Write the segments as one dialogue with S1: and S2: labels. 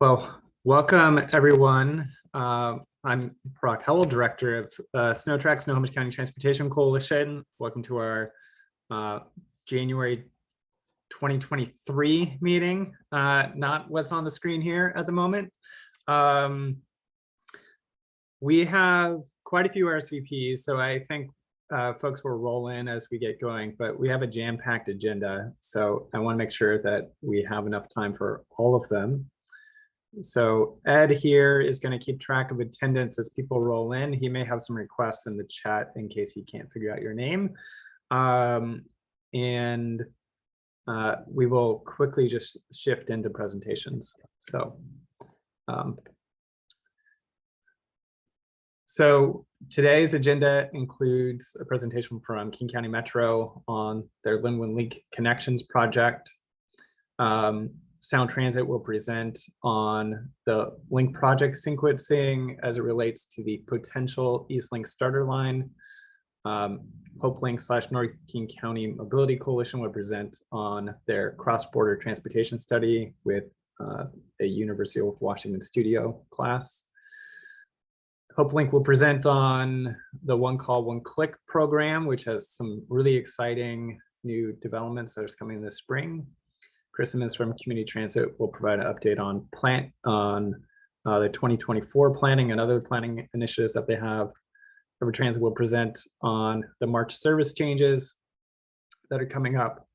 S1: Well, welcome everyone. I'm Brock Howell, Director of Snotrac, Snohomish County Transportation Coalition. Welcome to our January 2023 meeting, not what's on the screen here at the moment. We have quite a few RSVPs, so I think folks will roll in as we get going, but we have a jam-packed agenda, so I want to make sure that we have enough time for all of them. So Ed here is going to keep track of attendance as people roll in. He may have some requests in the chat in case he can't figure out your name. We will quickly just shift into presentations. So today's agenda includes a presentation from King County Metro on their Lynnwood Link Connections project. Sound Transit will present on the link project sequencing as it relates to the potential Eastlink starter line. Hopelink / North King County Mobility Coalition will present on their cross-border transportation study with a University of Washington studio class. Hopelink will present on the One Call, One Click program, which has some really exciting new developments that are coming this spring. Chris Simmons from Community Transit will provide an update on the 2024 planning and other planning initiatives that they have. Everett Transit will present on the March service changes that are coming up.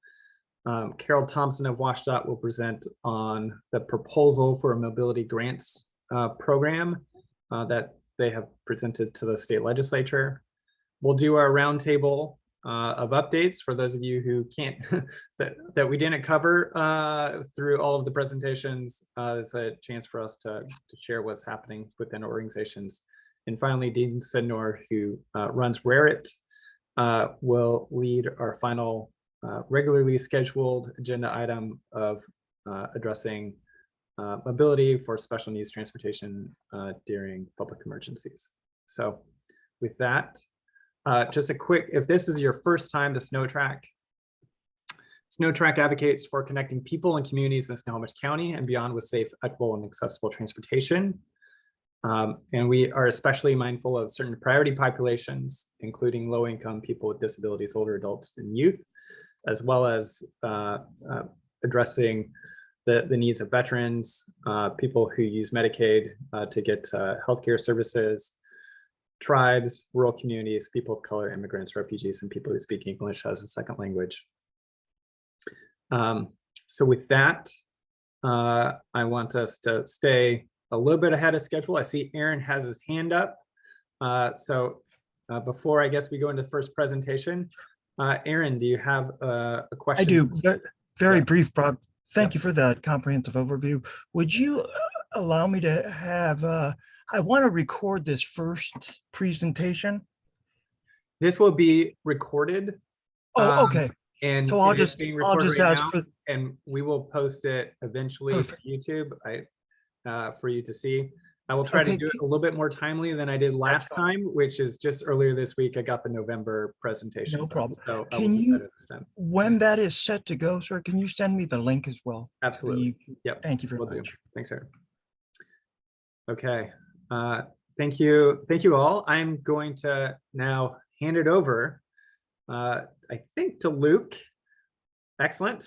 S1: Carol Thompson of WSDOT will present on the proposal for a mobility grants program that they have presented to the state legislature. We'll do our roundtable of updates for those of you who can't that we didn't cover through all of the presentations. It's a chance for us to share what's happening within organizations. And finally, Dean Sydnor, who runs RARET, will lead our final regularly scheduled agenda item of addressing mobility for special needs transportation during public emergencies. So with that, just a quick, if this is your first time to Snotrac, Snotrac advocates for connecting people and communities in Snohomish County and beyond with safe, equitable, and accessible transportation. And we are especially mindful of certain priority populations, including low-income people with disabilities, older adults, and youth, as well as addressing the needs of veterans, people who use Medicaid to get healthcare services, tribes, rural communities, people of color, immigrants, refugees, and people who speak English as a second language. So with that, I want us to stay a little bit ahead of schedule. I see Aaron has his hand up. Before I guess we go into the first presentation, Aaron, do you have a question?
S2: I do. Very brief, Brock. Thank you for that comprehensive overview. Would you allow me to have, I want to record this first presentation.
S1: This will be recorded.
S2: Oh, okay.
S1: And
S2: so I'll just ask for,
S1: and we will post it eventually to YouTube for you to see. I will try to do it a little bit more timely than I did last time, which is just earlier this week. I got the November presentation.
S2: No problem.
S1: So
S2: can you, when that is set to go, sir, can you send me the link as well?
S1: Absolutely. Yep.
S2: Thank you very much.
S1: Thanks, sir. Okay. Thank you all. I'm going to now hand it over, I think, to Luke. Excellent.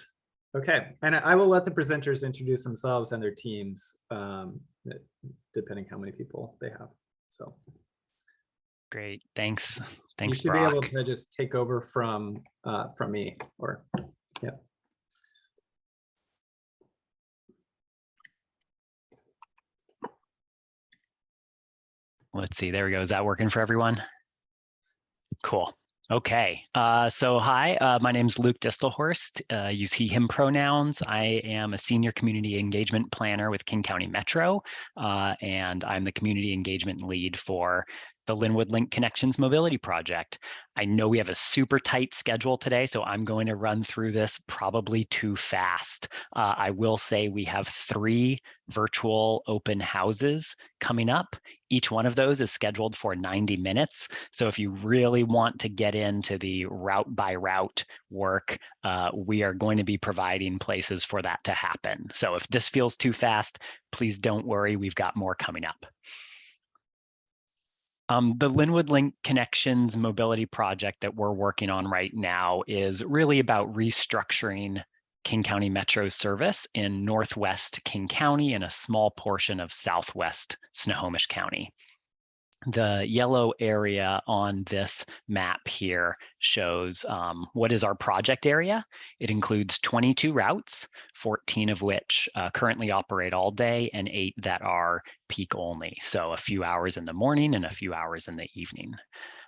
S1: Okay. And I will let the presenters introduce themselves and their teams, depending how many people they have. So
S3: great. Thanks,
S1: you should
S3: Brock.
S1: be able to just take over from me, or yeah.
S3: Let's see, there we go. Is that working for everyone? Cool. Okay, so hi, my name is Luke Distelhorst, use he, him pronouns. I am a senior community engagement planner with King County Metro, and I'm the community engagement lead for the Lynnwood Link Connections Mobility Project. I know we have a super tight schedule today, so I'm going to run through this probably too fast. I will say we have 3 virtual open houses coming up. Each one of those is scheduled for 90 minutes. So if you really want to get into the route by route work, we are going to be providing places for that to happen. So if this feels too fast, please don't worry, we've got more coming up. The Lynnwood Link Connections Mobility Project that we're working on right now is really about restructuring King County Metro service in Northwest King County and a small portion of Southwest Snohomish County. The yellow area on this map here shows what is our project area. It includes 22 routes, 14 of which currently operate all day and 8 that are peak only. So a few hours in the morning and a few hours in the evening.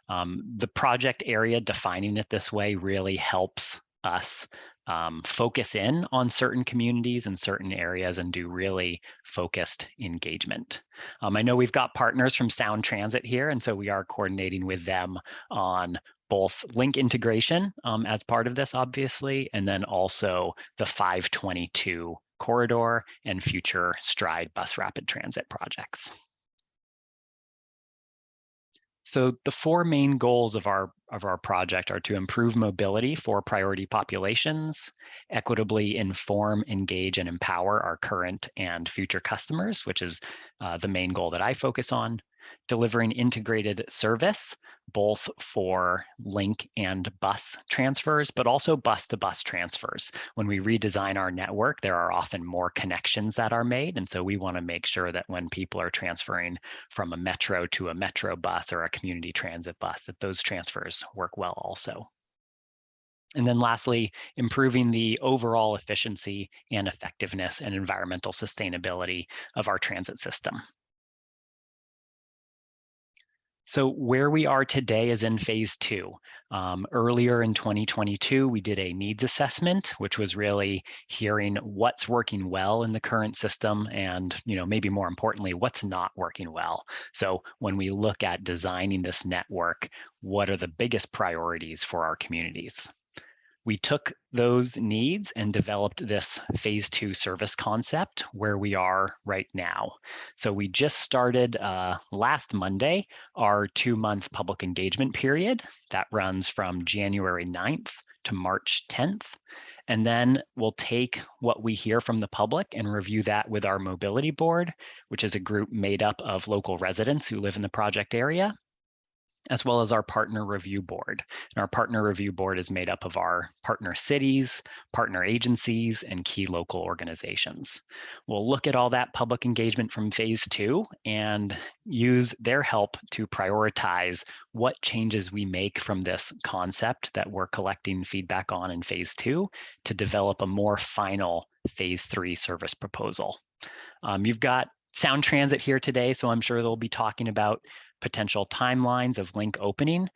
S3: The project area, defining it this way, really helps us focus in on certain communities and certain areas and do really focused engagement. I know we've got partners from Sound Transit here, and so we are coordinating with them on both link integration as part of this, obviously, and then also the 522 corridor and future Stride bus rapid transit projects. So the 4 main goals of our project are to improve mobility for priority populations, equitably inform, engage, and empower our current and future customers, which is the main goal that I focus on, delivering integrated service, both for link and bus transfers, but also bus-to-bus transfers. When we redesign our network, there are often more connections that are made, and so we want to make sure that when people are transferring from a metro to a metro bus or a community transit bus, that those transfers work well also. And then lastly, improving the overall efficiency and effectiveness and environmental sustainability of our transit system. So where we are today is in phase 2. Earlier in 2022, we did a needs assessment, which was really hearing what's working well in the current system and, maybe more importantly, what's not working well. So when we look at designing this network, what are the biggest priorities for our communities? We took those needs and developed this phase 2 service concept where we are right now. So we just started last Monday, our 2-month public engagement period that runs from January 9th to March 10th. And then we'll take what we hear from the public and review that with our mobility board, which is a group made up of local residents who live in the project area, as well as our partner review board. And our partner review board is made up of our partner cities, partner agencies, and key local organizations. We'll look at all that public engagement from phase 2 and use their help to prioritize what changes we make from this concept that we're collecting feedback on in phase 2 to develop a more final phase 3 service proposal. You've got Sound Transit here today, so I'm sure they'll be talking about potential timelines of link opening.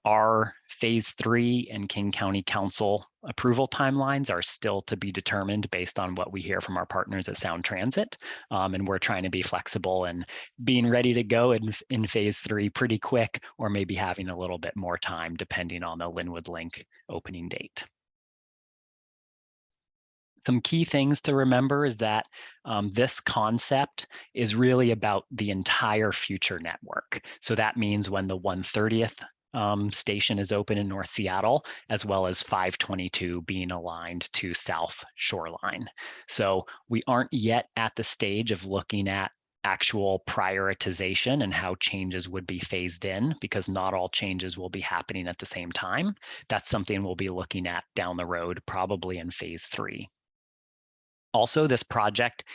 S3: Our phase 3 and King County Council approval timelines are still to be determined based on what we hear from our partners at Sound Transit. And we're trying to be flexible and being ready to go in phase 3 pretty quick, or maybe having a little bit more time depending on the Lynnwood Link opening date. Some key things to remember is that this concept is really about the entire future network. So that means when the 130th station is open in North Seattle, as well as 522 being aligned to South Shoreline. So we aren't yet at the stage of looking at actual prioritization and how changes would be phased in, because not all changes will be happening at the same time. That's something we'll be looking at down the road, probably in phase 3. Also, this project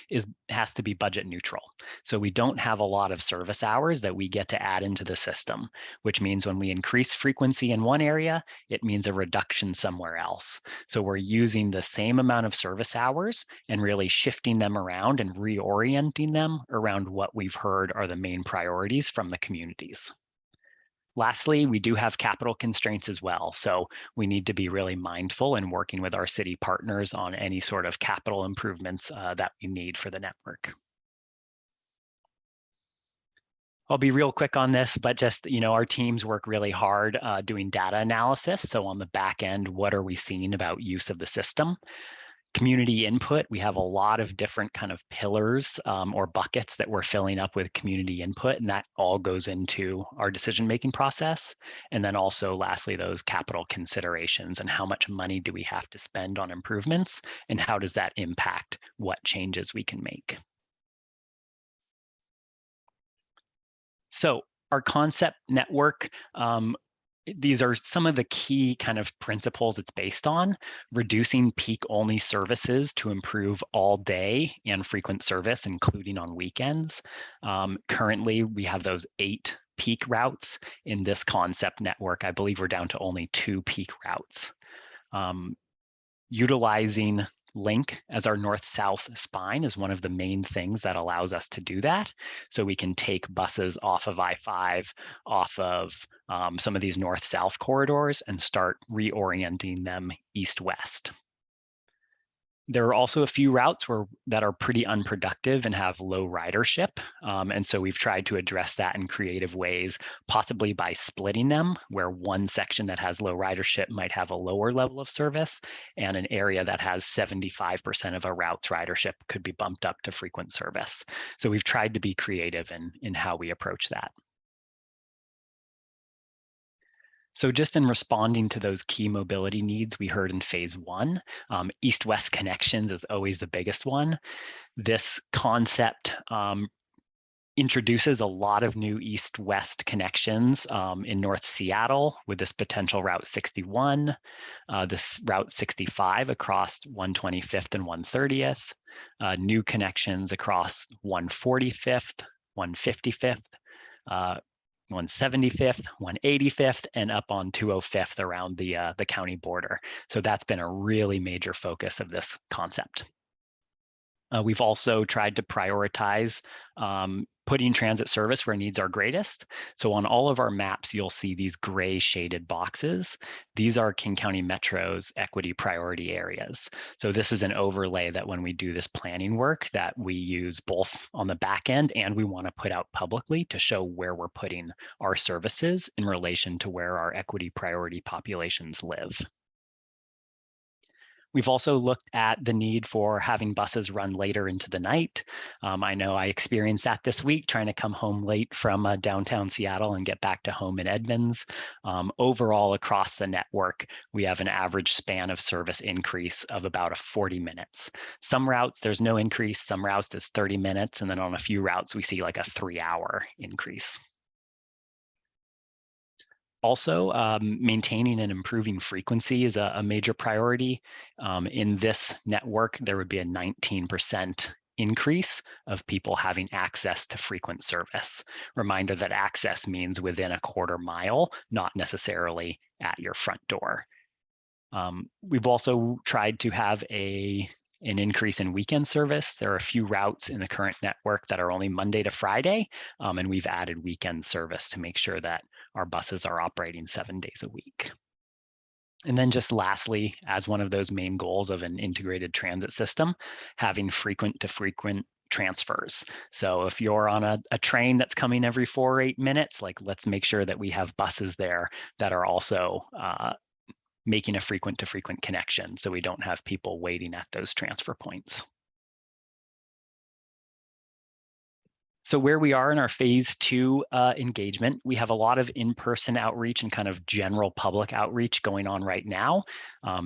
S3: has to be budget neutral. So we don't have a lot of service hours that we get to add into the system, which means when we increase frequency in one area, it means a reduction somewhere else. So we're using the same amount of service hours and really shifting them around and reorienting them around what we've heard are the main priorities from the communities. Lastly, we do have capital constraints as well. So we need to be really mindful in working with our city partners on any sort of capital improvements that we need for the network. I'll be real quick on this, but just, our teams work really hard doing data analysis. So on the back end, what are we seeing about use of the system? Community input, we have a lot of different kind of pillars or buckets that we're filling up with community input, and that all goes into our decision-making process. And then also, lastly, those capital considerations and how much money do we have to spend on improvements, and how does that impact what changes we can make? So our concept network, these are some of the key kind of principles it's based on: reducing peak-only services to improve all day and frequent service, including on weekends. Currently, we have those 8 peak routes. In this concept network, I believe we're down to only 2 peak routes. Utilizing Link as our north-south spine is one of the main things that allows us to do that. So we can take buses off of I-5, off of some of these north-south corridors, and start reorienting them east-west. There are also a few routes that are pretty unproductive and have low ridership. And so we've tried to address that in creative ways, possibly by splitting them, where one section that has low ridership might have a lower level of service, and an area that has 75% of a route's ridership could be bumped up to frequent service. So we've tried to be creative in how we approach that. So just in responding to those key mobility needs we heard in phase 1, east-west connections is always the biggest one. This concept introduces a lot of new east-west connections in North Seattle with this potential Route 61, this Route 65 across 125th and 130th, new connections across 145th, 155th, 175th, 185th, and up on 205th around the county border. So that's been a really major focus of this concept. We've also tried to prioritize putting transit service where needs are greatest. So on all of our maps, you'll see these gray shaded boxes. These are King County Metro's equity priority areas. So this is an overlay that when we do this planning work that we use both on the back end, and we want to put out publicly to show where we're putting our services in relation to where our equity priority populations live. We've also looked at the need for having buses run later into the night. I know I experienced that this week, trying to come home late from downtown Seattle and get back to home in Edmonds. Overall, across the network, we have an average span of service increase of about 40 minutes. Some routes, there's no increase. Some routes, it's 30 minutes. And then on a few routes, we see like a 3-hour increase. Also, maintaining and improving frequency is a major priority. In this network, there would be a 19% increase of people having access to frequent service. Reminder that access means within a quarter mile, not necessarily at your front door. We've also tried to have an increase in weekend service. There are a few routes in the current network that are only Monday to Friday, and we've added weekend service to make sure that our buses are operating 7 days a week. And then just lastly, as one of those main goals of an integrated transit system, having frequent to frequent transfers. So if you're on a train that's coming every 4 or 8 minutes, like let's make sure that we have buses there that are also making a frequent to frequent connection, so we don't have people waiting at those transfer points. So where we are in our phase 2 engagement, we have a lot of in-person outreach and kind of general public outreach going on right now.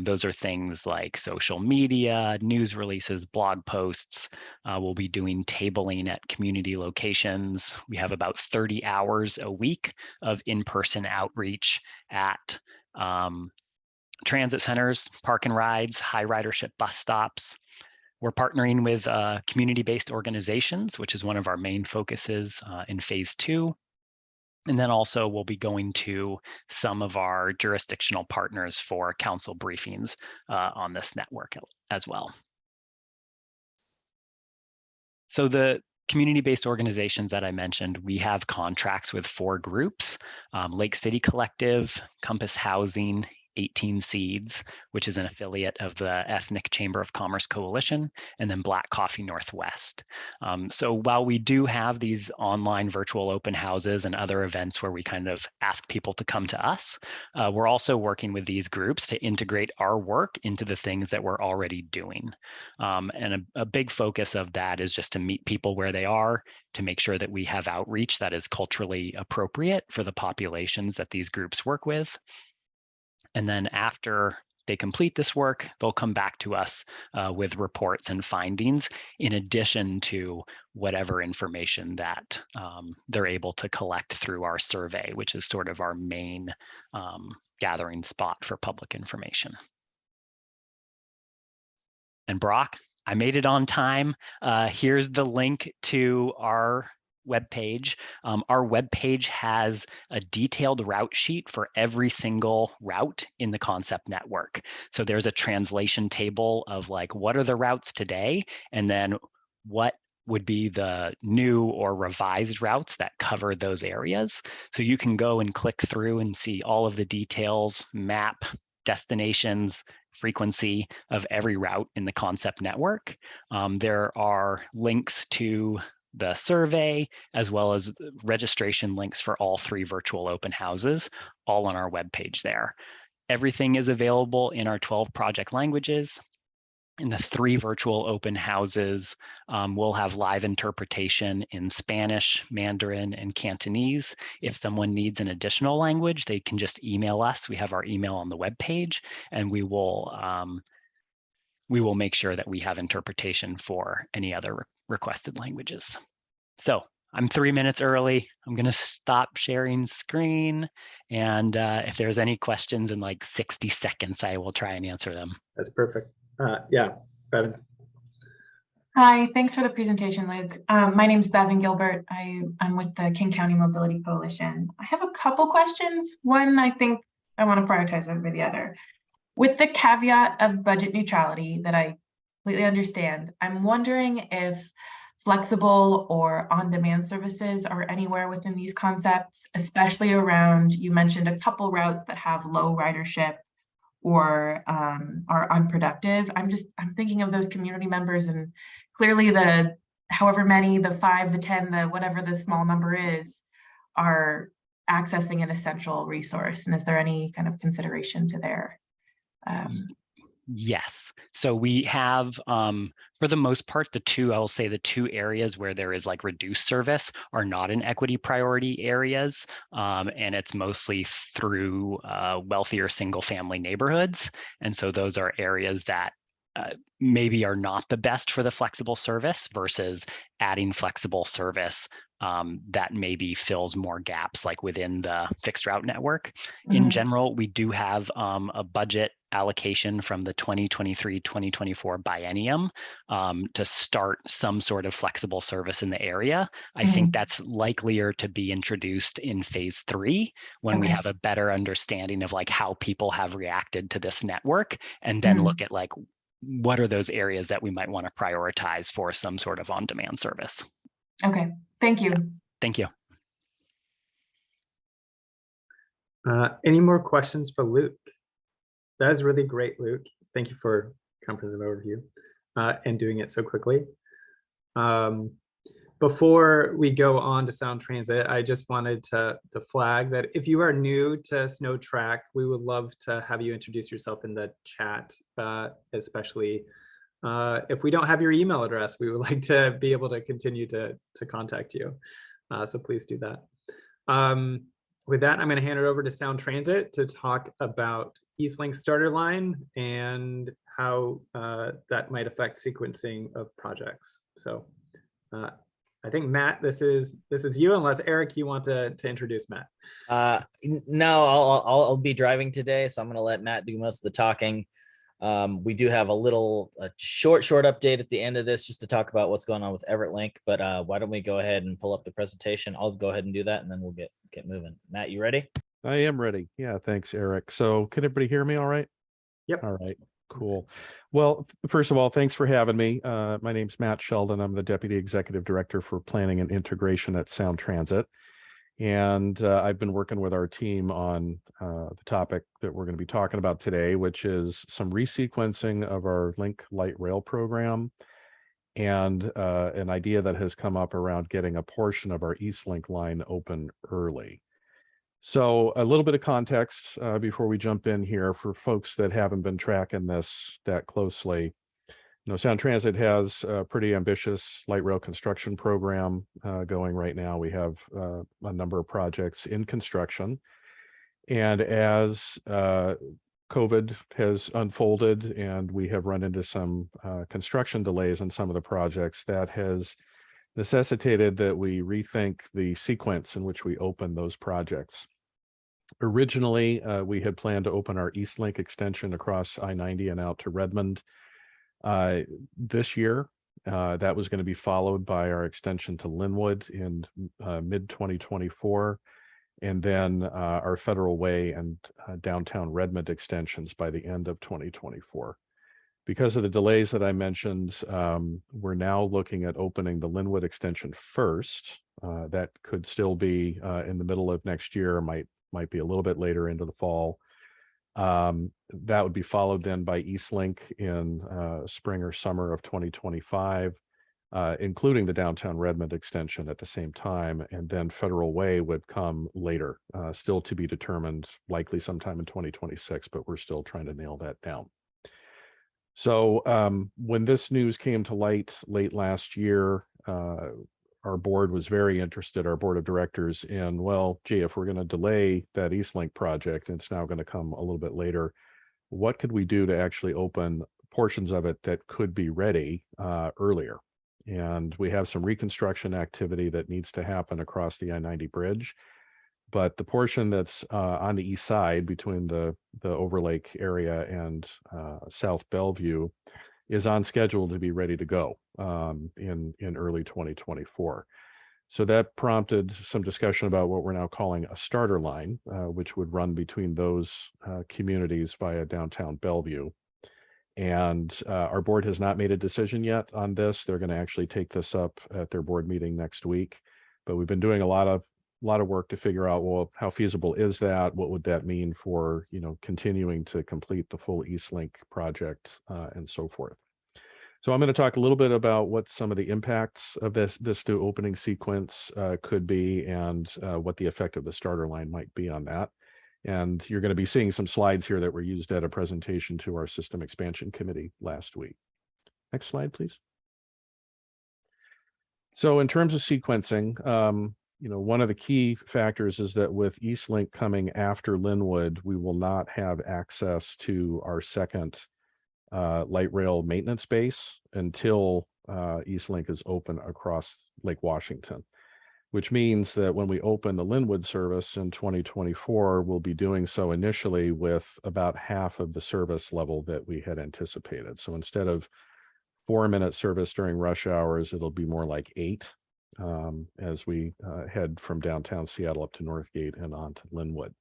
S3: Those are things like social media, news releases, blog posts. We'll be doing tabling at community locations. We have about 30 hours a week of in-person outreach at transit centers, park and rides, high ridership bus stops. We're partnering with community-based organizations, which is one of our main focuses in phase 2. And then also we'll be going to some of our jurisdictional partners for council briefings on this network as well. So the community-based organizations that I mentioned, we have contracts with 4 groups: Lake City Collective, Compass Housing, 18 Seeds, which is an affiliate of the Ethnic Chamber of Commerce Coalition, and then Black Coffee Northwest. So while we do have these online virtual open houses and other events where we kind of ask people to come to us, we're also working with these groups to integrate our work into the things that we're already doing. And a big focus of that is just to meet people where they are, to make sure that we have outreach that is culturally appropriate for the populations that these groups work with. And then after they complete this work, they'll come back to us with reports and findings, in addition to whatever information that they're able to collect through our survey, which is sort of our main gathering spot for public information. And Brock, I made it on time. Here's the link to our webpage. Our webpage has a detailed route sheet for every single route in the concept network. So there's a translation table of like, what are the routes today? And then what would be the new or revised routes that cover those areas. So you can go and click through and see all of the details, map, destinations, frequency of every route in the concept network. There are links to the survey, as well as registration links for all 3 virtual open houses, all on our webpage there. Everything is available in our 12 project languages. In the 3 virtual open houses, we'll have live interpretation in Spanish, Mandarin, and Cantonese. If someone needs an additional language, they can just email us. We have our email on the webpage, and we will make sure that we have interpretation for any other requested languages. So I'm 3 minutes early. I'm going to stop sharing screen. And if there's any questions in like 60 seconds, I will try and answer them.
S1: That's perfect. Yeah, Bebhinn.
S4: Hi, thanks for the presentation, Luke. My name's Bebhinn Gilbert. I'm with the King County Mobility Coalition. I have a couple questions. One, I think I want to prioritize over the other. With the caveat of budget neutrality that I completely understand, I'm wondering if flexible or on-demand services are anywhere within these concepts, especially around, you mentioned a couple routes that have low ridership or are unproductive. I'm thinking of those community members, and clearly the however many, the 5, the 10, the whatever the small number is, are accessing an essential resource. And is there any kind of consideration to their
S3: Yes. So we have, for the most part, the 2 areas where there is like reduced service are not in equity priority areas. And it's mostly through wealthier single family neighborhoods. And so those are areas that maybe are not the best for the flexible service versus adding flexible service that maybe fills more gaps like within the fixed route network. In general, we do have a budget allocation from the 2023-2024 biennium to start some sort of flexible service in the area. I think that's likelier to be introduced in phase 3 when we have a better understanding of like how people have reacted to this network, and then look at like what are those areas that we might want to prioritize for some sort of on-demand service.
S4: Okay, thank you.
S3: Thank you.
S1: Any more questions for Luke? That is really great, Luke. Thank you for comprehensive overview and doing it so quickly. Before we go on to Sound Transit, I just wanted to flag that if you are new to Snotrac, we would love to have you introduce yourself in the chat, especially if we don't have your email address. We would like to be able to continue to contact you. So please do that. With that, I'm going to hand it over to Sound Transit to talk about Eastlink Starter Line and how that might affect sequencing of projects. So I think Matt, this is you, unless Eric, you want to introduce Matt.
S5: No, I'll be driving today, so I'm going to let Matt do most of the talking. We do have a short update at the end of this just to talk about what's going on with Everett Link, but why don't we go ahead and pull up the presentation? I'll go ahead and do that, and then we'll get moving. Matt, you ready?
S6: I am ready. Yeah, thanks, Eric. So can everybody hear me all right?
S1: Yep.
S6: All right, cool. Well, first of all, thanks for having me. My name's Matt Sheldon. I'm the Deputy Executive Director for Planning and Integration at Sound Transit. And I've been working with our team on the topic that we're going to be talking about today, which is some resequencing of our Link Light Rail program and an idea that has come up around getting a portion of our East Link line open early. So a little bit of context before we jump in here for folks that haven't been tracking this that closely. You know, Sound Transit has a pretty ambitious light rail construction program going right now. We have a number of projects in construction. And as COVID has unfolded and we have run into some construction delays on some of the projects, that has necessitated that we rethink the sequence in which we open those projects. Originally, we had planned to open our East Link extension across I-90 and out to Redmond this year. That was going to be followed by our extension to Lynnwood in mid-2024, and then our Federal Way and downtown Redmond extensions by the end of 2024. Because of the delays that I mentioned, we're now looking at opening the Lynnwood extension first. That could still be in the middle of next year, might be a little bit later into the fall. That would be followed then by East Link in spring or summer of 2025, including the downtown Redmond extension at the same time. And then Federal Way would come later, still to be determined, likely sometime in 2026, but we're still trying to nail that down. So when this news came to light late last year, our board was very interested, our board of directors, in, well, gee, if we're going to delay that East Link project, and it's now going to come a little bit later, what could we do to actually open portions of it that could be ready earlier? And we have some reconstruction activity that needs to happen across the I-90 bridge. But the portion that's on the east side between the Overlake area and South Bellevue is on schedule to be ready to go in early 2024. So that prompted some discussion about what we're now calling a starter line, which would run between those communities via downtown Bellevue. And our board has not made a decision yet on this. They're going to actually take this up at their board meeting next week. But we've been doing a lot of work to figure out, well, how feasible is that? What would that mean for, continuing to complete the full East Link project and so forth. So I'm going to talk a little bit about what some of the impacts of this new opening sequence could be, and what the effect of the starter line might be on that. And you're going to be seeing some slides here that were used at a presentation to our System Expansion Committee last week. Next slide, please. So in terms of sequencing, one of the key factors is that with East Link coming after Lynnwood, we will not have access to our second light rail maintenance base until East Link is open across Lake Washington, which means that when we open the Lynnwood service in 2024, we'll be doing so initially with about half of the service level that we had anticipated. So instead of 4-minute service during rush hours, it'll be more like 8 as we head from downtown Seattle up to Northgate and on to Lynnwood.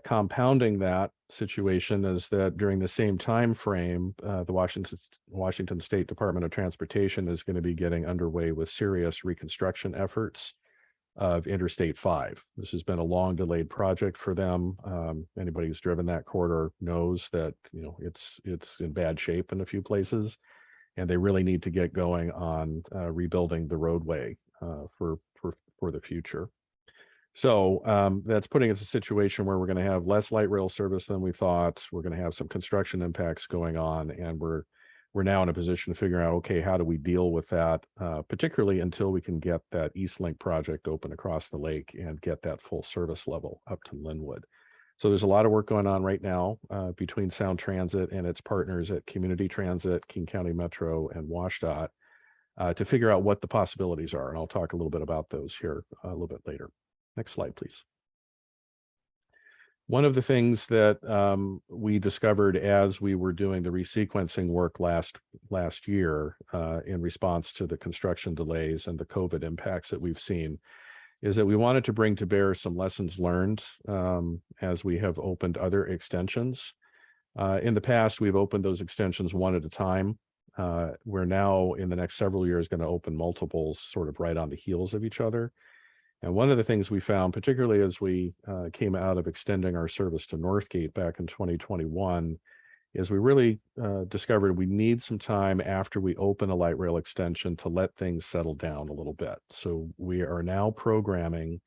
S6: Compounding that situation is that during the same time frame, the Washington State Department of Transportation is going to be getting underway with serious reconstruction efforts of Interstate 5. This has been a long delayed project for them. Anybody who's driven that corridor knows that it's in bad shape in a few places, and they really need to get going on rebuilding the roadway for the future. So that's putting us in a situation where we're going to have less light rail service than we thought. We're going to have some construction impacts going on, and we're now in a position to figure out, okay, how do we deal with that, particularly until we can get that East Link project open across the lake and get that full service level up to Lynnwood. So there's a lot of work going on right now between Sound Transit and its partners at Community Transit, King County Metro, and WSDOT to figure out what the possibilities are. And I'll talk a little bit about those here a little bit later. Next slide, please. One of the things that we discovered as we were doing the resequencing work last year in response to the construction delays and the COVID impacts that we've seen is that we wanted to bring to bear some lessons learned as we have opened other extensions. In the past, we've opened those extensions one at a time. We're now in the next several years going to open multiples sort of right on the heels of each other. And one of the things we found, particularly as we came out of extending our service to Northgate back in 2021, is we really discovered we need some time after we open a light rail extension to let things settle down a little bit. So we are now programming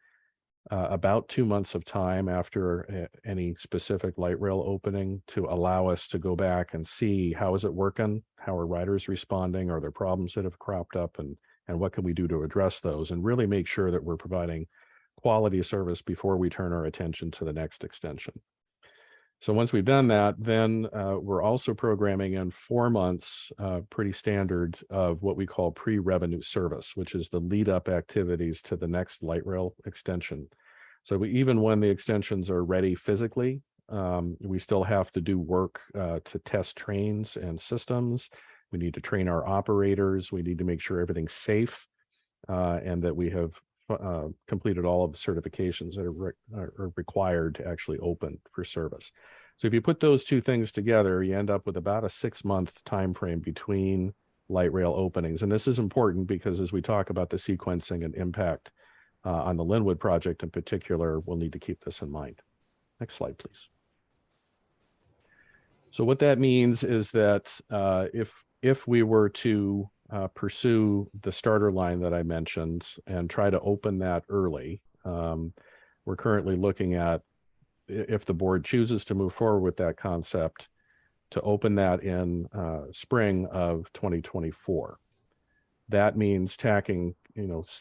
S6: about 2 months of time after any specific light rail opening to allow us to go back and see how is it working, how are riders responding, are there problems that have cropped up, and what can we do to address those, and really make sure that we're providing quality service before we turn our attention to the next extension. So once we've done that, then we're also programming in 4 months, pretty standard, of what we call pre-revenue service, which is the lead up activities to the next light rail extension. So even when the extensions are ready physically, we still have to do work to test trains and systems. We need to train our operators. We need to make sure everything's safe and that we have completed all of the certifications that are required to actually open for service. So if you put those two things together, you end up with about a 6-month time frame between light rail openings. And this is important because as we talk about the sequencing and impact on the Lynnwood project in particular, we'll need to keep this in mind. Next slide, please. So what that means is that if we were to pursue the starter line that I mentioned and try to open that early, we're currently looking at, if the board chooses to move forward with that concept, to open that in spring of 2024. That means tacking,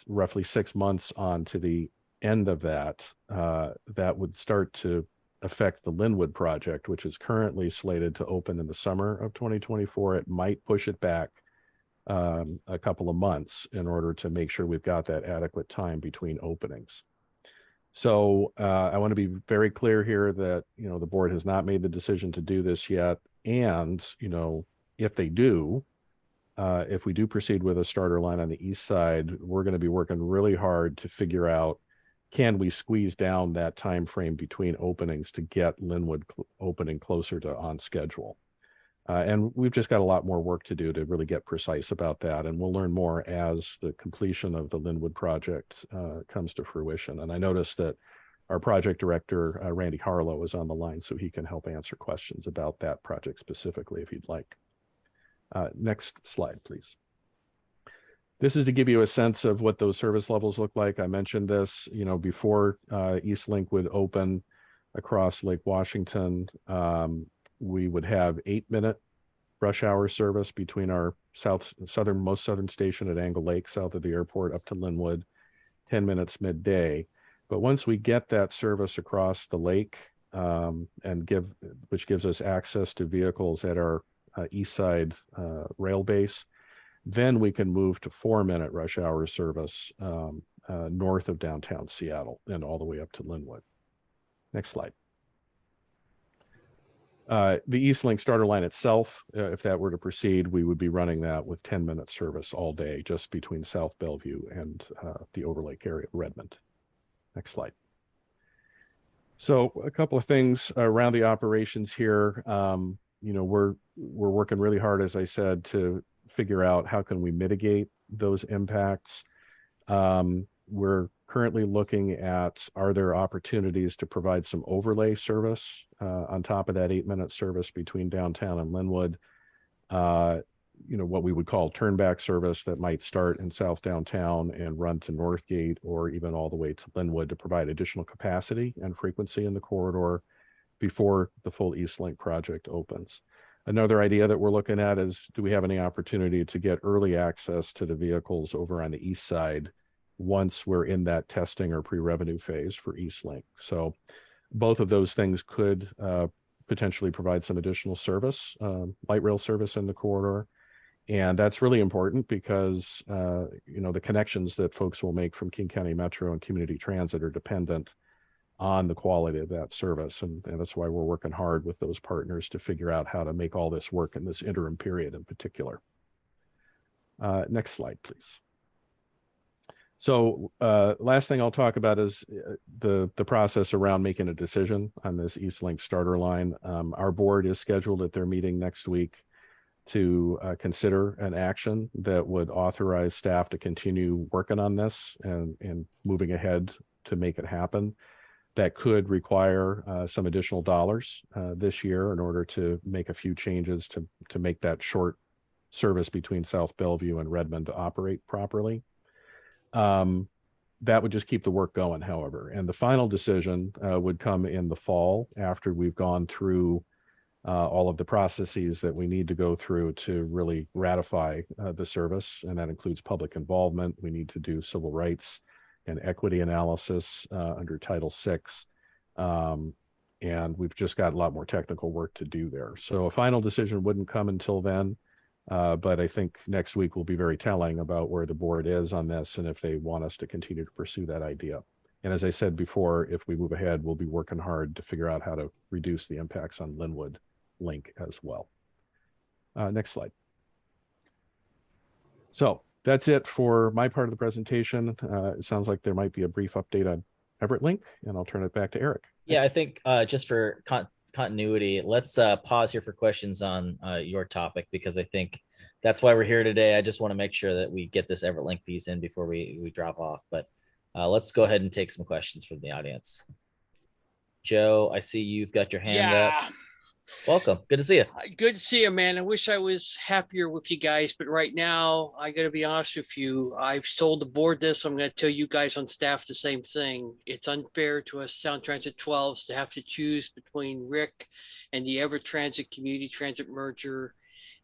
S6: roughly 6 months on to the end of that. That would start to affect the Lynnwood project, which is currently slated to open in the summer of 2024. It might push it back a couple of months in order to make sure we've got that adequate time between openings. So I want to be very clear here that, the board has not made the decision to do this yet. And, if they do, if we do proceed with a starter line on the east side, we're going to be working really hard to figure out, can we squeeze down that time frame between openings to get Lynnwood opening closer to on schedule. And we've just got a lot more work to do to really get precise about that. And we'll learn more as the completion of the Lynnwood project comes to fruition. And I noticed that our project director, Randy Harlow, is on the line, so he can help answer questions about that project specifically if you'd like. Next slide, please. This is to give you a sense of what those service levels look like. I mentioned this, before Eastlink would open across Lake Washington. We would have 8-minute rush hour service between our southern station at Angle Lake, south of the airport, up to Lynnwood, 10 minutes midday. But once we get that service across the lake, which gives us access to vehicles at our east side rail base, then we can move to 4-minute rush hour service north of downtown Seattle and all the way up to Lynnwood. Next slide. The Eastlink starter line itself, if that were to proceed, we would be running that with 10-minute service all day, just between South Bellevue and the Overlake area of Redmond. Next slide. So a couple of things around the operations here. We're working really hard, as I said, to figure out how can we mitigate those impacts. We're currently looking at, are there opportunities to provide some overlay service on top of that 8-minute service between downtown and Lynnwood? What we would call turnback service that might start in South Downtown and run to Northgate or even all the way to Lynnwood to provide additional capacity and frequency in the corridor before the full Eastlink project opens. Another idea that we're looking at is, do we have any opportunity to get early access to the vehicles over on the east side once we're in that testing or pre-revenue phase for Eastlink? So both of those things could potentially provide some additional service, light rail service in the corridor. And that's really important because, the connections that folks will make from King County Metro and community transit are dependent on the quality of that service. And that's why we're working hard with those partners to figure out how to make all this work in this interim period in particular. Next slide, please. So last thing I'll talk about is the process around making a decision on this Eastlink starter line. Our board is scheduled at their meeting next week to consider an action that would authorize staff to continue working on this and moving ahead to make it happen. That could require some additional dollars this year in order to make a few changes to make that short service between South Bellevue and Redmond to operate properly. That would just keep the work going, however. And the final decision would come in the fall after we've gone through all of the processes that we need to go through to really ratify the service. And that includes public involvement. We need to do civil rights and equity analysis under Title VI. And we've just got a lot more technical work to do there. So a final decision wouldn't come until then. But I think next week will be very telling about where the board is on this and if they want us to continue to pursue that idea. And as I said before, if we move ahead, we'll be working hard to figure out how to reduce the impacts on Lynnwood link as well. Next slide. So that's it for my part of the presentation. It sounds like there might be a brief update on Everett link, and I'll turn it back to Eric.
S5: Yeah, I think just for continuity, let's pause here for questions on your topic, because I think that's why we're here today. I just want to make sure that we get this Everett link piece in before we drop off. But let's go ahead and take some questions from the audience. Joe, I see you've got your hand up. Welcome. Good to see you.
S7: Good to see you, man. I wish I was happier with you guys, but right now, I got to be honest with you. I've told the board this. I'm going to tell you guys on staff the same thing. It's unfair to us Sound Transit 12s to have to choose between Rick and the Everett Transit Community Transit merger,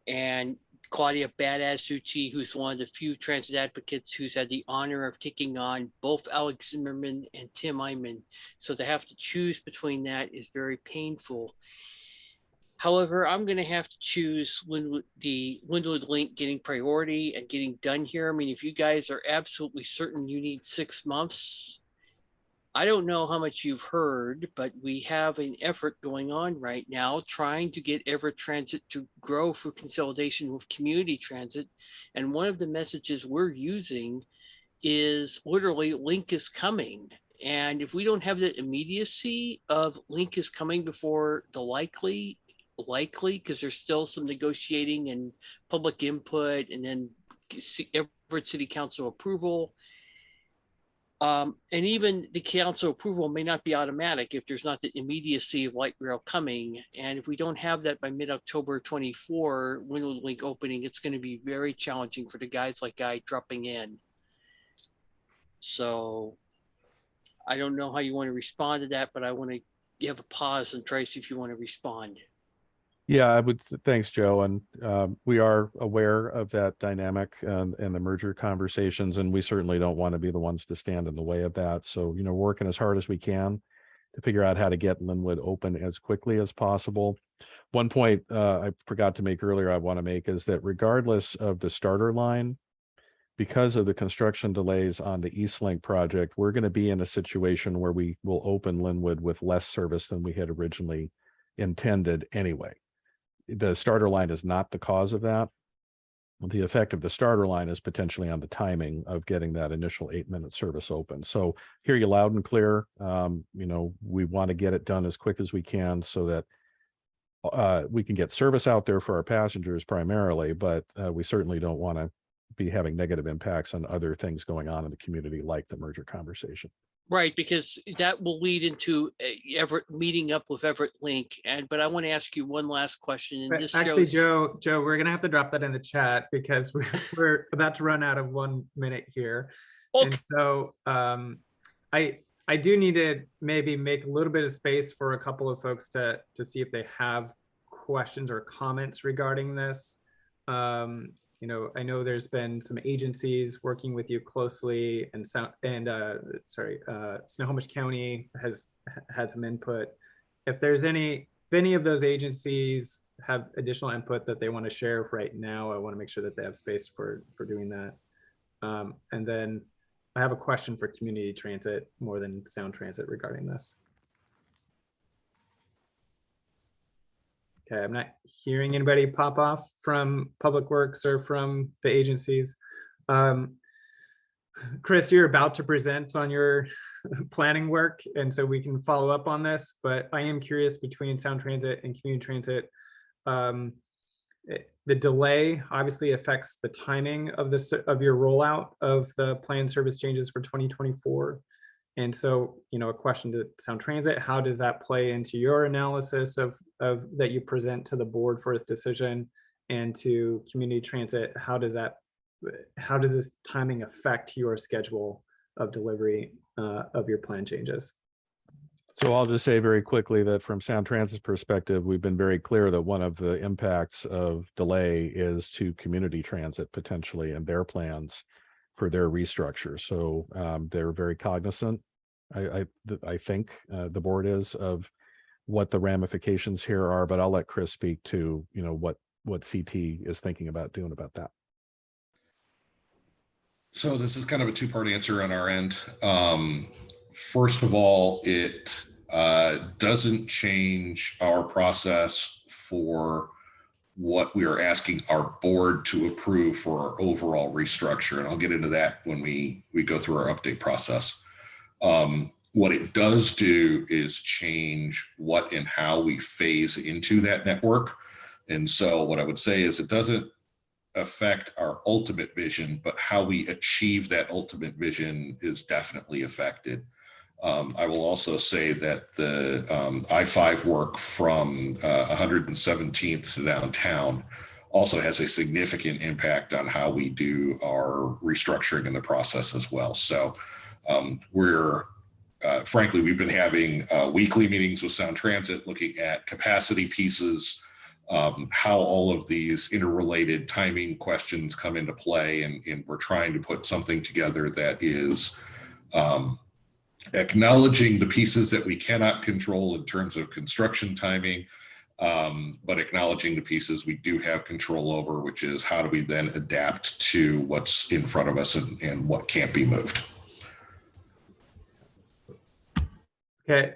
S7: and Claudia Badass Suchi, who's one of the few transit advocates who's had the honor of taking on both Alex Zimmerman and Tim Eyman. So to have to choose between that is very painful. However, I'm going to have to choose the Lynnwood link getting priority and getting done here. I mean, if you guys are absolutely certain you need 6 months, I don't know how much you've heard, but we have an effort going on right now trying to get Everett Transit to grow through consolidation with community transit. And one of the messages we're using is literally link is coming. And if we don't have the immediacy of link is coming before the likely, because there's still some negotiating and public input and then Everett City Council approval. And even the council approval may not be automatic if there's not the immediacy of light rail coming. And if we don't have that by mid-October 24, Lynnwood link opening, it's going to be very challenging for the guys like I dropping in. So I don't know how you want to respond to that, but I want to have a pause and Trace if you want to respond.
S6: Yeah, I would. Thanks, Joe. And we are aware of that dynamic and the merger conversations, and we certainly don't want to be the ones to stand in the way of that. So, you know, working as hard as we can to figure out how to get Lynnwood open as quickly as possible. One point I forgot to make earlier I want to make is that regardless of the starter line, because of the construction delays on the Eastlink project, we're going to be in a situation where we will open Lynnwood with less service than we had originally intended anyway. The starter line is not the cause of that. The effect of the starter line is potentially on the timing of getting that initial 8-minute service open. So hear you loud and clear. You know, we want to get it done as quick as we can so that we can get service out there for our passengers primarily, but we certainly don't want to be having negative impacts on other things going on in the community, like the merger conversation.
S7: Right, because that will lead into Everett meeting up with Everett Link. But I want to ask you one last question. And this
S1: Actually,
S7: shows...
S1: Joe, we're gonna have to drop that in the chat because we're about to run out of 1 minute here.
S7: Okay.
S1: And so I do need to maybe make a little bit of space for a couple of folks to see if they have questions or comments regarding this. You know, I know there's been some agencies working with you closely, and Snohomish County has had some input. If there's any of those agencies have additional input that they want to share right now, I want to make sure that they have space for doing that. And then I have a question for community transit more than Sound Transit regarding this. Okay, I'm not hearing anybody pop off from Public Works or from the agencies. Chris, you're about to present on your planning work, and so we can follow up on this, but I am curious between Sound Transit and community transit. the delay obviously affects the timing of of your rollout of the planned service changes for 2024. And so, a question to Sound Transit, how does that play into your analysis of that you present to the board for its decision, and to Community Transit, how does this timing affect your schedule of delivery of your plan changes?
S6: So I'll just say very quickly that from Sound Transit's perspective, we've been very clear that one of the impacts of delay is to Community Transit potentially and their plans for their restructure. So they're very cognizant, I think the board is, of what the ramifications here are, but I'll let Chris speak to, what CT is thinking about doing about that.
S8: So this is kind of a two-part answer on our end. First of all, it doesn't change our process for what we are asking our board to approve for our overall restructure. And I'll get into that when we go through our update process. What it does do is change what and how we phase into that network. And so what I would say is it doesn't affect our ultimate vision, but how we achieve that ultimate vision is definitely affected. I will also say that the I-5 work from 117th to downtown also has a significant impact on how we do our restructuring in the process as well. So frankly, we've been having weekly meetings with Sound Transit looking at capacity pieces, how all of these interrelated timing questions come into play, and we're trying to put something together that is acknowledging the pieces that we cannot control in terms of construction timing, but acknowledging the pieces we do have control over, which is how do we then adapt to what's in front of us and what can't be moved.
S1: Okay,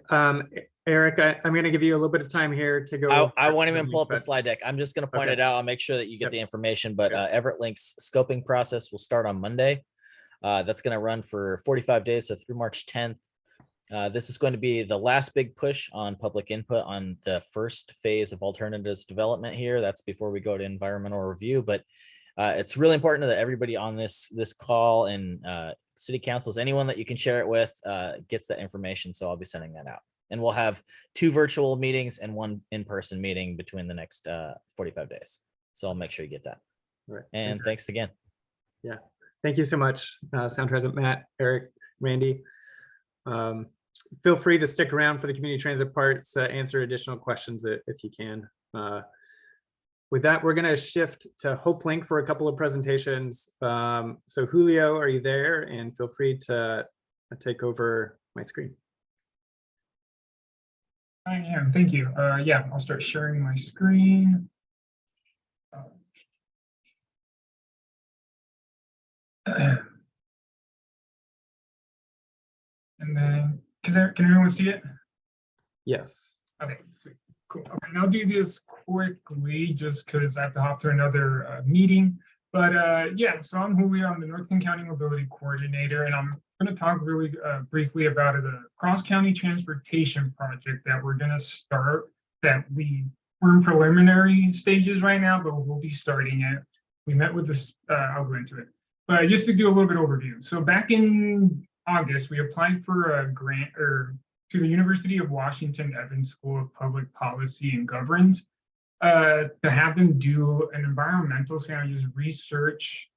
S1: Eric, I'm going to give you a little bit of time here to go.
S5: I won't even pull up the slide deck. I'm just going to point it out. I'll make sure that you get the information, but Everett Link's scoping process will start on Monday. That's going to run for 45 days, so through March 10th. This is going to be the last big push on public input on the first phase of alternatives development here. That's before we go to environmental review, but it's really important that everybody on this call and city councils, anyone that you can share it with, gets that information. So I'll be sending that out. And we'll have 2 virtual meetings and 1 in-person meeting between the next 45 days. So I'll make sure you get that.
S1: Right.
S5: And thanks again.
S1: Yeah. Thank you so much, Sound Transit, Matt, Eric, Randy. Feel free to stick around for the community transit parts, answer additional questions if you can. With that, we're going to shift to Hopelink for a couple of presentations. So Julio, are you there? And feel free to take over my screen.
S9: I am, thank you. Yeah, I'll start sharing my screen. And then, can everyone see it?
S1: Yes.
S9: Okay, sweet. Cool. Okay, and I'll do this quickly just because I have to hop to another meeting. But yeah, so I'm Julio. I'm the North King County Mobility Coordinator, and I'm going to talk really briefly about the cross-county transportation project that we're going to start. That we're in preliminary stages right now, but we'll be starting it. We met with this. I'll go into it. But just to do a little bit overview. So back in August, we applied for a grant to the University of Washington Evans School of Public Policy and Governance to have them do an environmental, just research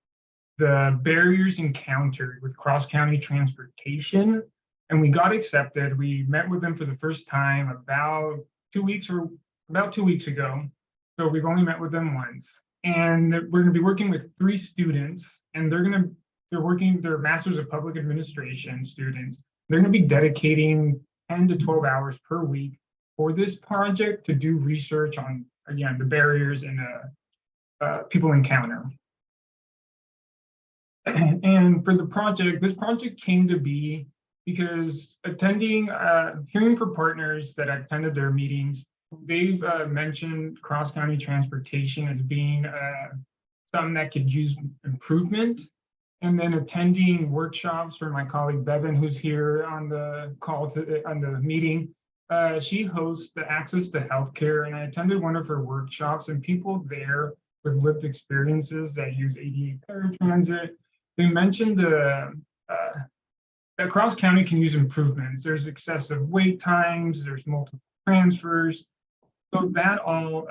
S9: the barriers encountered with cross-county transportation. And we got accepted. We met with them for the first time about 2 weeks ago. So we've only met with them once. And we're going to be working with 3 students, and they're Masters of Public Administration students. They're going to be dedicating 10 to 12 hours per week for this project to do research on, again, the barriers and people encounter. And for the project, this project came to be because hearing from partners that attended their meetings, they've mentioned cross-county transportation as being something that could use improvement. And then attending workshops from my colleague Bebhinn, who's here on the call on the meeting, She hosts the Access to Healthcare, and I attended one of her workshops, and people there with lived experiences that use ADA paratransit, they mentioned that Cross County can use improvements. There's excessive wait times, there's multiple transfers. So that all,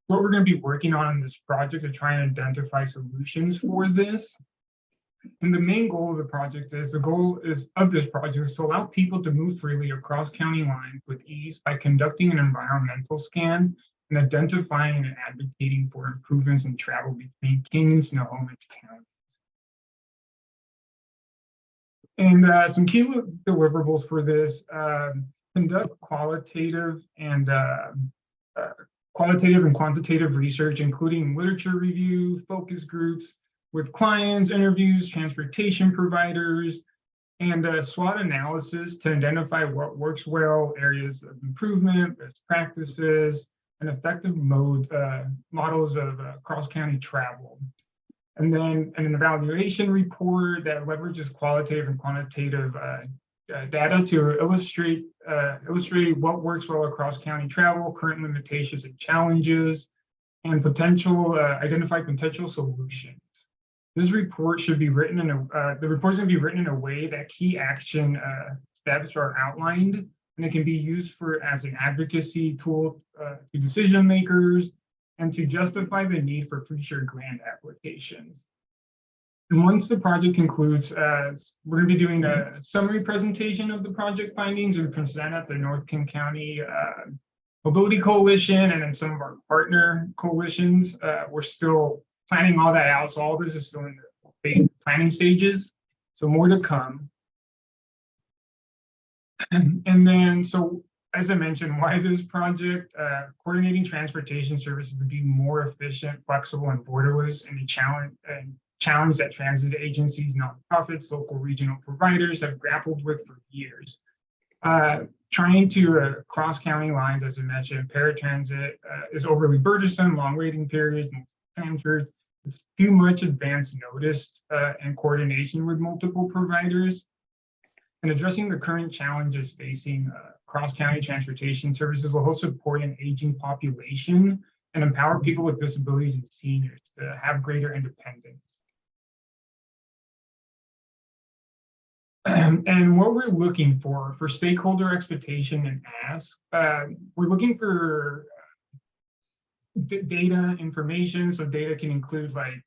S9: what we're going to be working on in this project to try and identify solutions for this. And the main goal of the project is, to allow people to move freely across county lines with ease by conducting an environmental scan and identifying and advocating for improvements in travel between King and Snohomish counties. And some key deliverables for this: conduct qualitative and quantitative research, including literature review, focus groups with clients, interviews, transportation providers, and SWOT analysis to identify what works well, areas of improvement, best practices, and effective models of cross-county travel. And then an evaluation report that leverages qualitative and quantitative data to illustrate what works well across county travel, current limitations and challenges, and identify potential solutions. This report should be written in the report's going to be written in a way that key action steps are outlined, and it can be used as an advocacy tool to decision makers and to justify the need for future grant applications. And once the project concludes, we're going to be doing a summary presentation of the project findings and present at the North King County Mobility Coalition and in some of our partner coalitions. We're still planning all that out, so all this is still in the planning stages, so more to come. And then, so as I mentioned, why this project? Coordinating transportation services to be more efficient, flexible, and borderless, and challenge that transit agencies, nonprofits, local regional providers have grappled with for years. Trying to cross county lines, as I mentioned, paratransit is overly burdensome, long waiting periods, transfers. It's too much advance notice and coordination with multiple providers. And addressing the current challenges facing cross-county transportation services will help support an aging population and empower people with disabilities and seniors to have greater independence. And what we're looking for stakeholder expectation and ask, we're looking for data information. So data can include like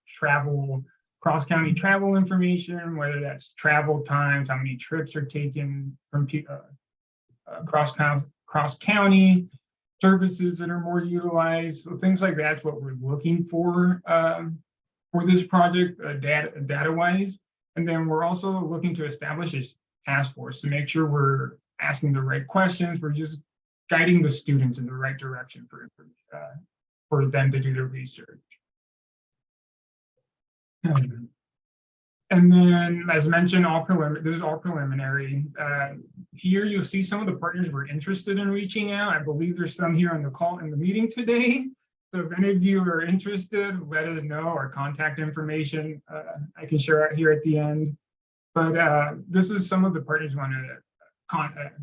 S9: cross-county travel information, whether that's travel times, how many trips are taken from cross-county, services that are more utilized. So things like that's what we're looking for this project, data-wise. And then we're also looking to establish a task force to make sure we're asking the right questions. We're just guiding the students in the right direction for them to do their research. And then, as mentioned, this is all preliminary. Here you'll see some of the partners we're interested in reaching out. I believe there's some here on the call in the meeting today. So if any of you are interested, let us know. Our contact information I can share out here at the end. But this is some of the partners we want to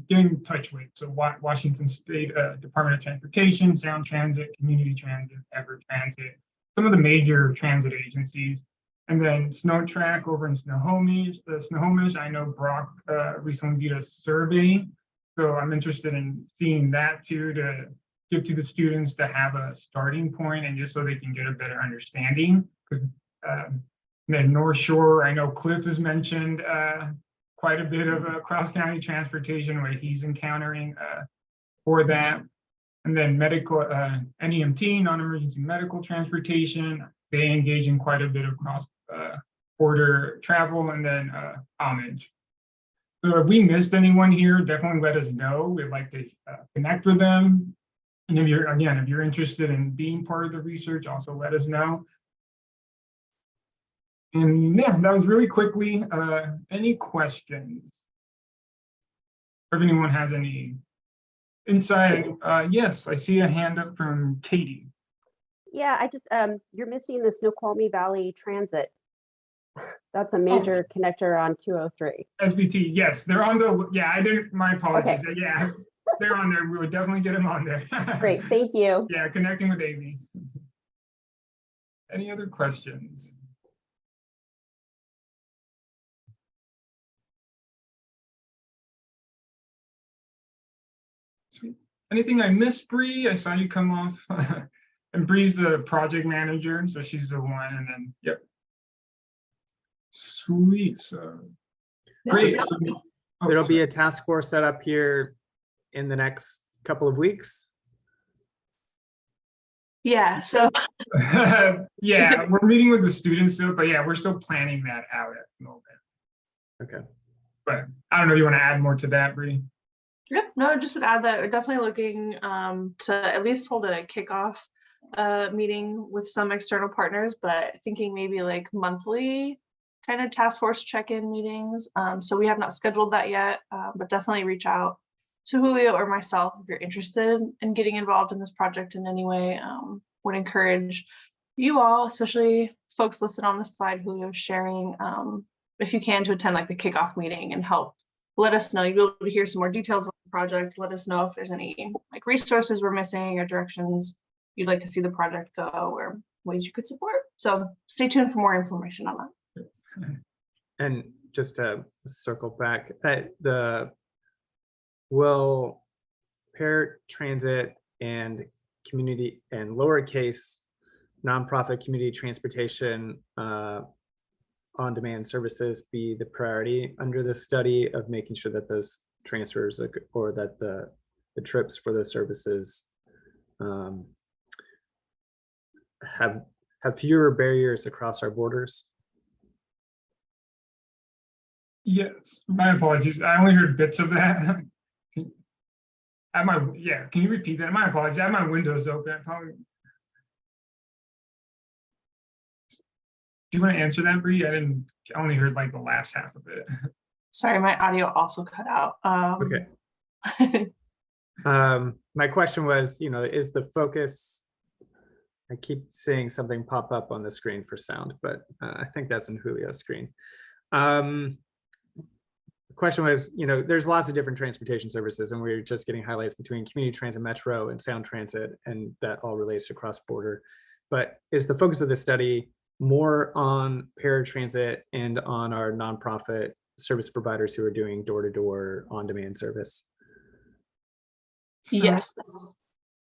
S9: get in touch with. So Washington State Department of Transportation, Sound Transit, Community Transit, Everett Transit, some of the major transit agencies. And then Snotrac over in Snohomish. I know Brock recently did a survey. So I'm interested in seeing that too, to give to the students to have a starting point and just so they can get a better understanding. Because then North Shore, I know Cliff has mentioned quite a bit of cross-county transportation where he's encountering for that. And then medical, NEMT, non-emergency medical transportation, they engage in quite a bit of cross-border travel, and then homage. So if we missed anyone here, definitely let us know. We'd like to connect with them. And if you're interested in being part of the research, also let us know. And yeah, that was really quickly. Any questions? If anyone has any insight, yes, I see a hand up from Katie.
S10: Yeah, I just, you're missing the Snoqualmie Valley Transit. That's a major connector on 203.
S9: SBT, yes, they're on the, yeah, I didn't, my apologies.
S10: Okay.
S9: Yeah, they're on there. We would definitely get them on there.
S10: Great, thank you.
S9: Yeah, connecting with Amy. Any other questions? Sweet. Anything I missed, Bree? I saw you come off. And Bree's the project manager, so she's the one. And then, yep. Sweet. So great. Oh,
S1: There'll
S9: sorry.
S1: be a task force set up here in the next couple of weeks.
S4: Yeah, so
S9: Yeah, we're meeting with the students still, but yeah, we're still planning that out at the moment.
S1: Okay.
S9: But I don't know if you want to add more to that, Bree.
S11: Yep, no, just would add that we're definitely looking to at least hold a kickoff meeting with some external partners, but thinking maybe like monthly kind of task force check-in meetings. So we have not scheduled that yet, but definitely reach out to Julio or myself if you're interested in getting involved in this project in any way. Would encourage you all, especially folks listed on the slide Julio's sharing, if you can, to attend like the kickoff meeting and help let us know. You'll be able to hear some more details on the project. Let us know if there's any like resources we're missing or directions you'd like to see the project go or ways you could support. So stay tuned for more information on that.
S1: And just to circle back, will paratransit and community and lowercase nonprofit community transportation on-demand services be the priority under the study of making sure that those transfers or that the trips for those services have fewer barriers across our borders?
S9: Yes, my apologies. I only heard bits of that. Can you repeat that? My apologies. I have my windows open. Probably. Do you want to answer that, Bree? I only heard like the last half of it.
S11: Sorry, my audio also cut out.
S1: Okay. My question was, is the focus, I keep seeing something pop up on the screen for sound, but I think that's in Julio's screen. The question was, there's lots of different transportation services, and we're just getting highlights between community transit, metro, and sound transit, and that all relates to cross-border. But is the focus of the study more on paratransit and on our nonprofit service providers who are doing door-to-door on-demand service?
S11: Yes.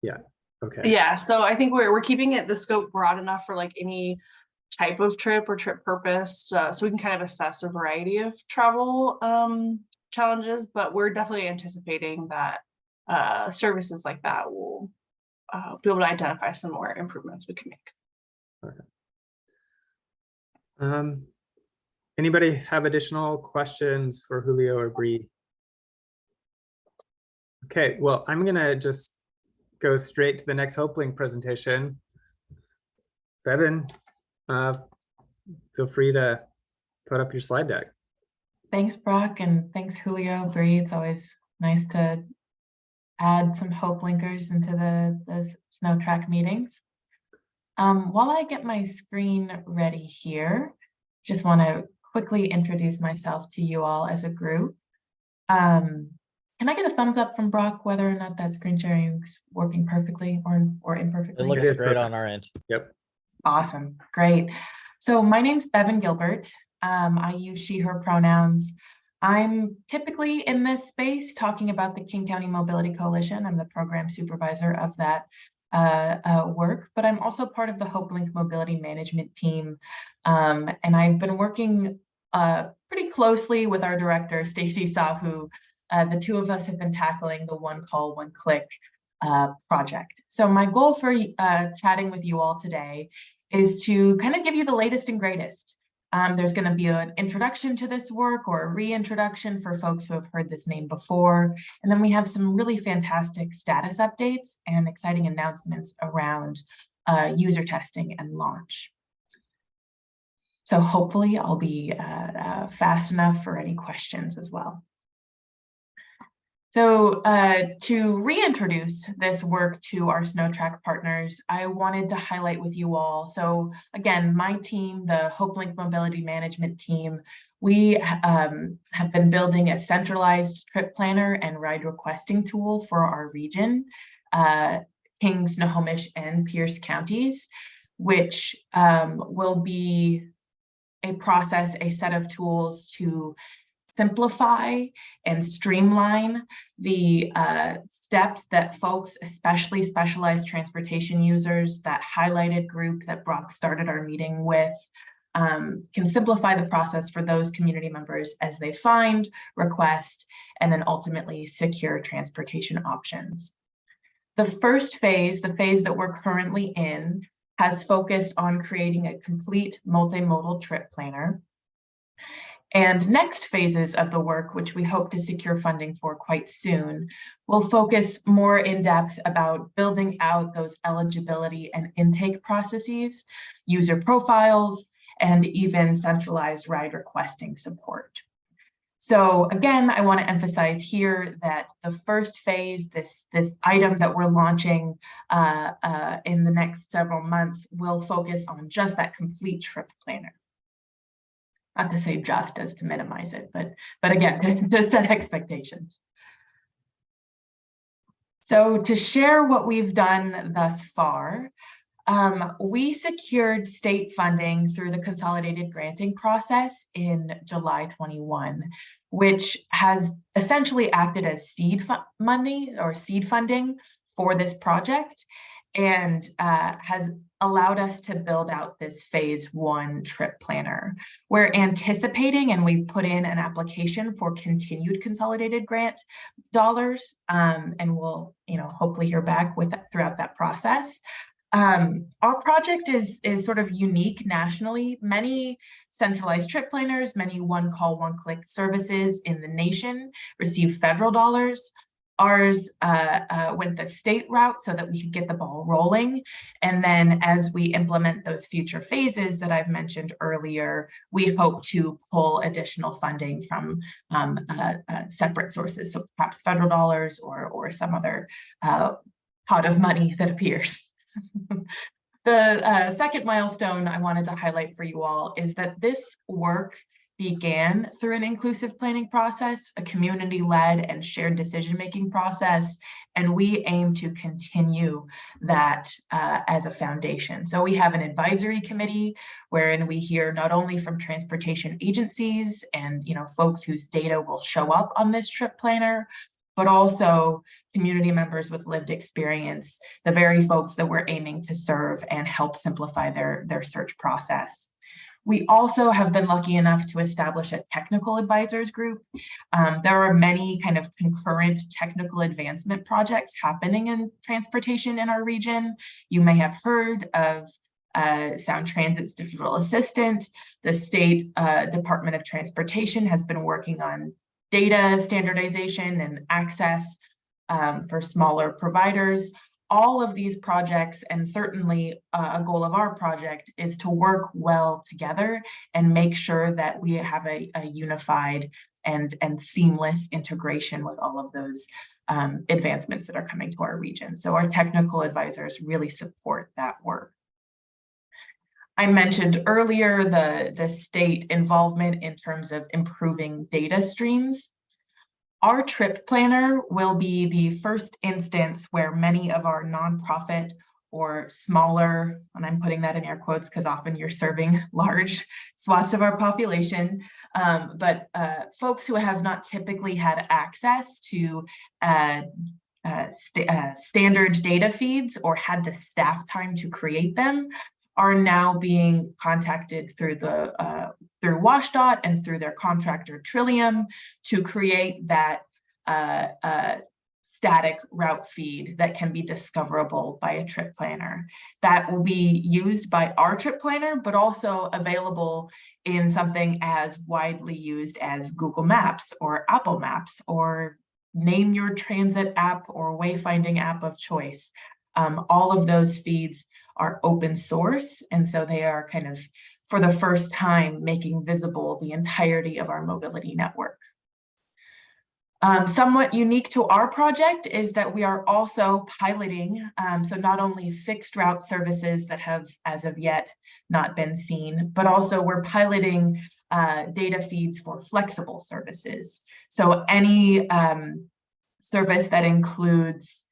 S1: Yeah. Okay.
S11: Yeah. So I think we're keeping the scope broad enough for like any type of trip or trip purpose, so we can kind of assess a variety of travel challenges. But we're definitely anticipating that services like that will be able to identify some more improvements we can make.
S1: Okay. Anybody have additional questions for Julio or Bree? Okay, well, I'm gonna just go straight to the next Hopelink presentation. Bebhinn, feel free to put up your slide deck.
S4: Thanks, Brock, and thanks, Julio, Bree. It's always nice to add some Hope linkers into the Snotrac meetings. While I get my screen ready here, just want to quickly introduce myself to you all as a group. Can I get a thumbs up from Brock whether or not that screen sharing is working perfectly or imperfectly?
S5: It looks great on our end.
S1: Yep.
S4: Awesome, great. So my name's Bebhinn Gilbert. I use she, her pronouns. I'm typically in this space talking about the King County Mobility Coalition. I'm the program supervisor of that work, but I'm also part of the Hopelink mobility management team. And I've been working pretty closely with our director, Stacy Sahu. The two of us have been tackling the One Call, One Click project. So my goal for chatting with you all today is to kind of give you the latest and greatest. There's going to be an introduction to this work or a reintroduction for folks who have heard this name before. And then we have some really fantastic status updates and exciting announcements around user testing and launch. So hopefully I'll be fast enough for any questions as well. So to reintroduce this work to our Snotrac partners, I wanted to highlight with you all. So again, my team, the Hopelink Mobility Management team, we have been building a centralized trip planner and ride requesting tool for our region, King, Snohomish, and Pierce counties, which will be a process, a set of tools to simplify and streamline the steps that folks, especially specialized transportation users, that highlighted group that Brock started our meeting with, can simplify the process for those community members as they find, request, and then ultimately secure transportation options. The first phase, the phase that we're currently in, has focused on creating a complete multimodal trip planner. And next phases of the work, which we hope to secure funding for quite soon, will focus more in depth about building out those eligibility and intake processes, user profiles, and even centralized ride requesting support. So again, I want to emphasize here that the first phase, this item that we're launching in the next several months, will focus on just that complete trip planner. Not to say just as to minimize it, but again, to set expectations. So to share what we've done thus far, we secured state funding through the consolidated granting process in July 21, which has essentially acted as seed money or seed funding for this project, and has allowed us to build out this phase 1 trip planner. We're anticipating, and we've put in an application for continued consolidated grant dollars, and we'll, hopefully hear back with that throughout that process. Our project is sort of unique nationally. Many centralized trip planners, many one-call, one-click services in the nation receive federal dollars. Ours went the state route so that we could get the ball rolling. And then as we implement those future phases that I've mentioned earlier, we hope to pull additional funding from separate sources. So perhaps federal dollars or some other pot of money that appears. The second milestone I wanted to highlight for you all is that this work began through an inclusive planning process, a community-led and shared decision-making process, and we aim to continue that as a foundation. So we have an advisory committee wherein we hear not only from transportation agencies and folks whose data will show up on this trip planner, but also community members with lived experience, the very folks that we're aiming to serve and help simplify their search process. We also have been lucky enough to establish a technical advisors group. There are many kind of concurrent technical advancement projects happening in transportation in our region. You may have heard of Sound Transit's digital assistant. The state Department of Transportation has been working on data standardization and access for smaller providers. All of these projects, and certainly a goal of our project, is to work well together and make sure that we have a unified and seamless integration with all of those advancements that are coming to our region. So our technical advisors really support that work. I mentioned earlier the state involvement in terms of improving data streams. Our trip planner will be the first instance where many of our nonprofit or smaller, and I'm putting that in air quotes because often you're serving large swaths of our population, but folks who have not typically had access to standard data feeds or had the staff time to create them are now being contacted through through WSDOT and through their contractor Trillium to create that static route feed that can be discoverable by a trip planner. That will be used by our trip planner, but also available in something as widely used as Google Maps or Apple Maps or name your transit app or wayfinding app of choice. All of those feeds are open source, and so they are kind of, for the first time, making visible the entirety of our mobility network. Somewhat unique to our project is that we are also piloting, so not only fixed route services that have as of yet not been seen, but also we're piloting data feeds for flexible services. So any service that includes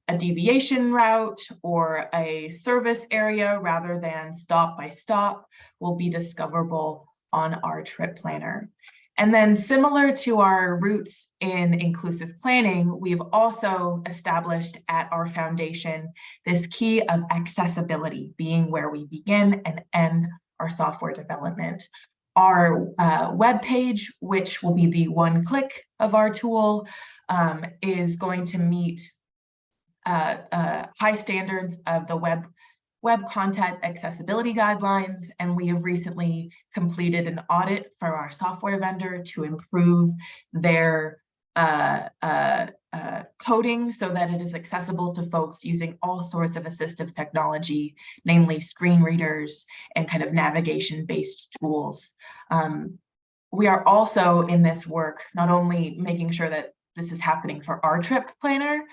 S4: a deviation route or a service area rather than stop by stop will be discoverable on our trip planner. And then similar to our roots in inclusive planning, we've also established at our foundation this key of accessibility being where we begin and end our software development. Our webpage, which will be the one click of our tool, is going to meet high standards of the web content accessibility guidelines, and we have recently completed an audit for our software vendor to improve their coding so that it is accessible to folks using all sorts of assistive technology, namely screen readers and kind of navigation-based tools. We are also in this work not only making sure that this is happening for our trip planner,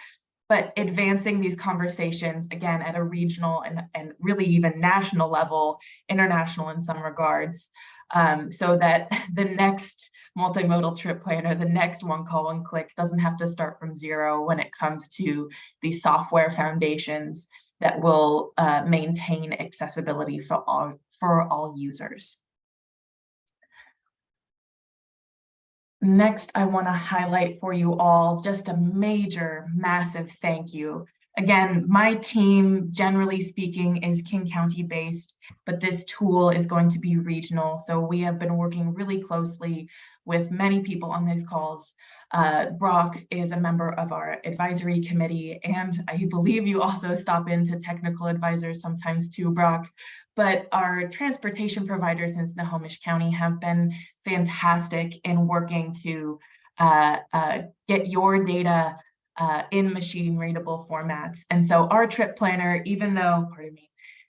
S4: but advancing these conversations again at a regional and really even national level, international in some regards, so that the next multimodal trip planner, the next one call, one click doesn't have to start from zero when it comes to these software foundations that will maintain accessibility for all users. Next, I want to highlight for you all just a major, massive thank you. Again, my team, generally speaking, is King County based, but this tool is going to be regional. So we have been working really closely with many people on these calls. Brock is a member of our advisory committee, and I believe you also stop into technical advisors sometimes too, Brock. But our transportation providers in Snohomish County have been fantastic in working to get your data in machine readable formats. And so our trip planner, even though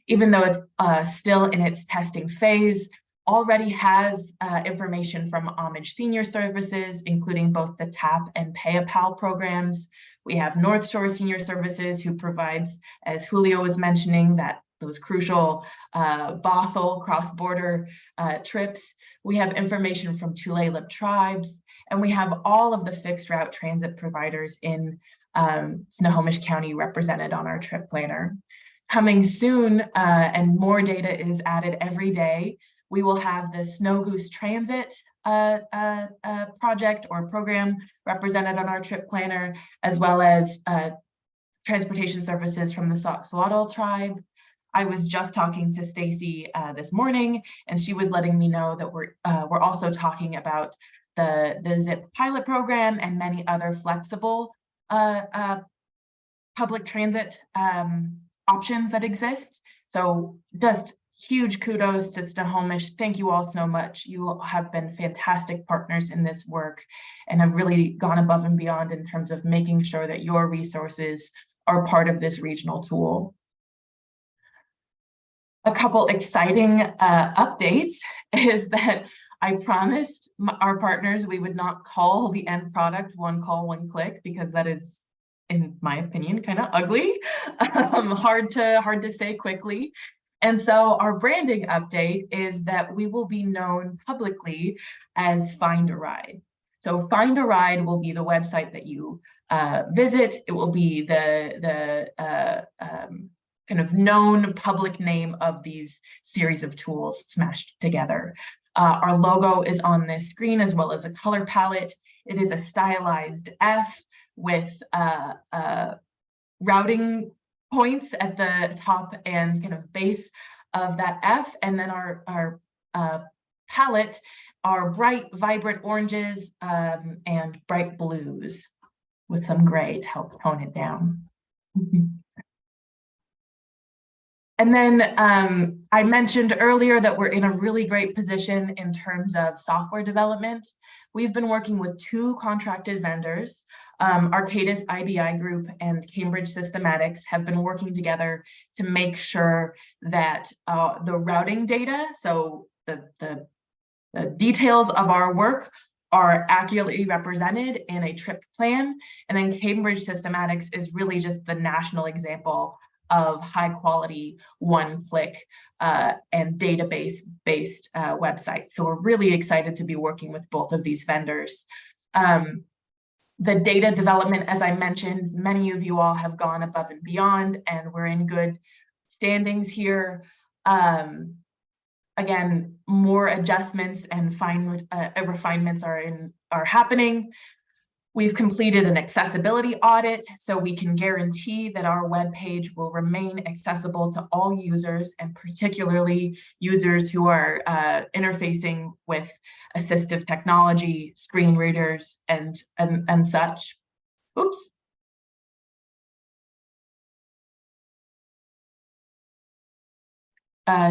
S4: it's still in its testing phase, already has information from Homage Senior Services, including both the TAP and Pay-a-Pal programs. We have North Shore Senior Services, who provides, as Julio was mentioning, those crucial Bothell cross-border trips. We have information from Tulalip tribes, and we have all of the fixed route transit providers in Snohomish County represented on our trip planner. Coming soon, and more data is added every day, we will have the Snow Goose Transit project or program represented on our trip planner, as well as transportation services from the Soxhawtl tribe. I was just talking to Stacy this morning, and she was letting me know that we're also talking about the ZIP pilot program and many other flexible public transit options that exist. So just huge kudos to Snohomish. Thank you all so much. You have been fantastic partners in this work and have really gone above and beyond in terms of making sure that your resources are part of this regional tool. A couple exciting updates is that I promised our partners we would not call the end product one call, one click, because that is, in my opinion, kind of ugly, hard to say quickly. And so our branding update is that we will be known publicly as Find a Ride. So Find a Ride will be the website that you visit. It will be the kind of known public name of these series of tools smashed together. Our logo is on this screen, as well as a color palette. It is a stylized F with routing points at the top and kind of base of that F. And then our palette are bright, vibrant oranges and bright blues with some gray to help tone it down. And then I mentioned earlier that we're in a really great position in terms of software development. We've been working with two contracted vendors. Arcadis IBI Group and Cambridge Systematics have been working together to make sure that the routing data, so the details of our work, are accurately represented in a trip plan. And then Cambridge Systematics is really just the national example of high quality, one-click and database-based websites. So we're really excited to be working with both of these vendors. The data development, as I mentioned, many of you all have gone above and beyond, and we're in good standings here. Again, more adjustments and refinements are happening. We've completed an accessibility audit, so we can guarantee that our web page will remain accessible to all users, and particularly users who are interfacing with assistive technology, screen readers, and such. Oops.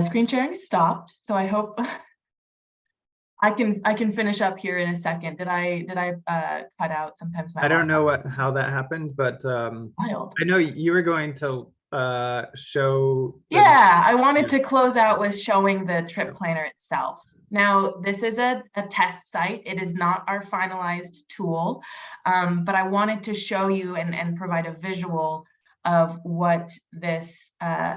S4: Screen sharing stopped, so I hope I can finish up here in a second. Did I cut out? Sometimes
S1: I don't know how that happened, but I know you were going to show.
S4: Yeah, I wanted to close out with showing the trip planner itself. Now, this is a test site. It is not our finalized tool, but I wanted to show you and provide a visual of what this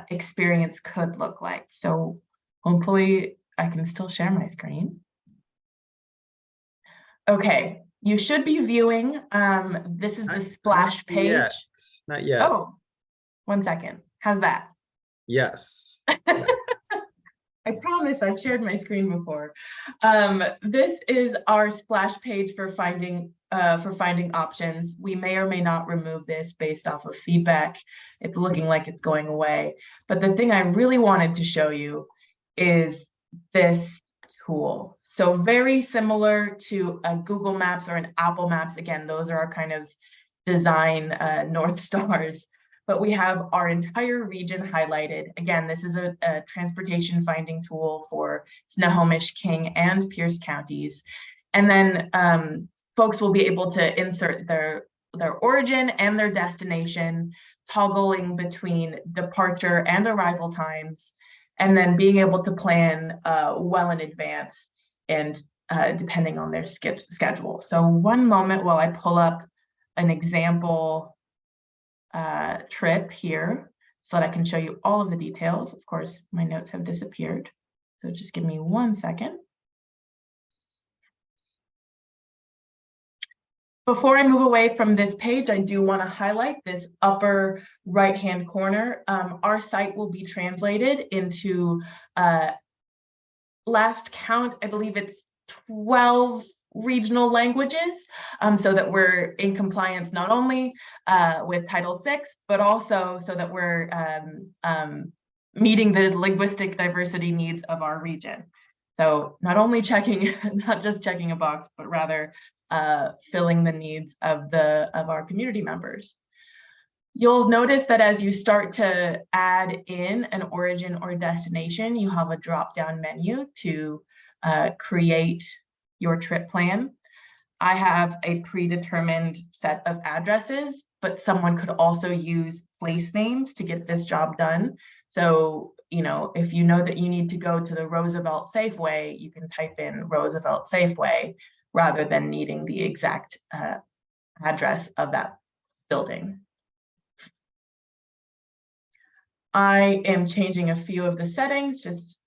S4: experience could look like. So hopefully I can still share my screen. Okay, you should be viewing, this is the splash page.
S1: Not yet.
S4: Oh, 1 second. How's that?
S1: Yes.
S4: I promise I've shared my screen before. This is our splash page for finding options. We may or may not remove this based off of feedback. It's looking like it's going away. But the thing I really wanted to show you is this tool. So very similar to a Google Maps or an Apple Maps. Again, those are our kind of design North Stars. But we have our entire region highlighted. Again, this is a transportation finding tool for Snohomish, King, and Pierce counties. And then folks will be able to insert their origin and their destination, toggling between departure and arrival times, and then being able to plan well in advance and depending on their schedule. So one moment while I pull up an example trip here so that I can show you all of the details. Of course, my notes have disappeared. So just give me 1 second. Before I move away from this page, I do want to highlight this upper right-hand corner. Our site will be translated into last count, I believe it's 12 regional languages, so that we're in compliance not only with Title VI, but also so that we're meeting the linguistic diversity needs of our region. So not only not just checking a box, but rather filling the needs of our community members. You'll notice that as you start to add in an origin or destination, you have a drop-down menu to create your trip plan. I have a predetermined set of addresses, but someone could also use place names to get this job done. So, if you know that you need to go to the Roosevelt Safeway, you can type in Roosevelt Safeway rather than needing the exact address of that building. I am changing a few of the settings just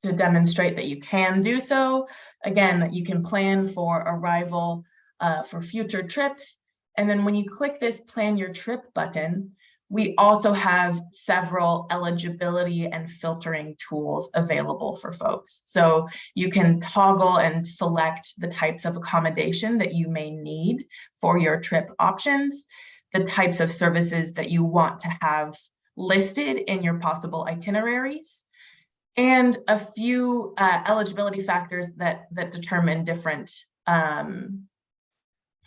S4: to demonstrate that you can do so. Again, that you can plan for arrival for future trips. And then when you click this Plan Your Trip button, we also have several eligibility and filtering tools available for folks. So you can toggle and select the types of accommodation that you may need for your trip options, the types of services that you want to have listed in your possible itineraries, and a few eligibility factors that determine different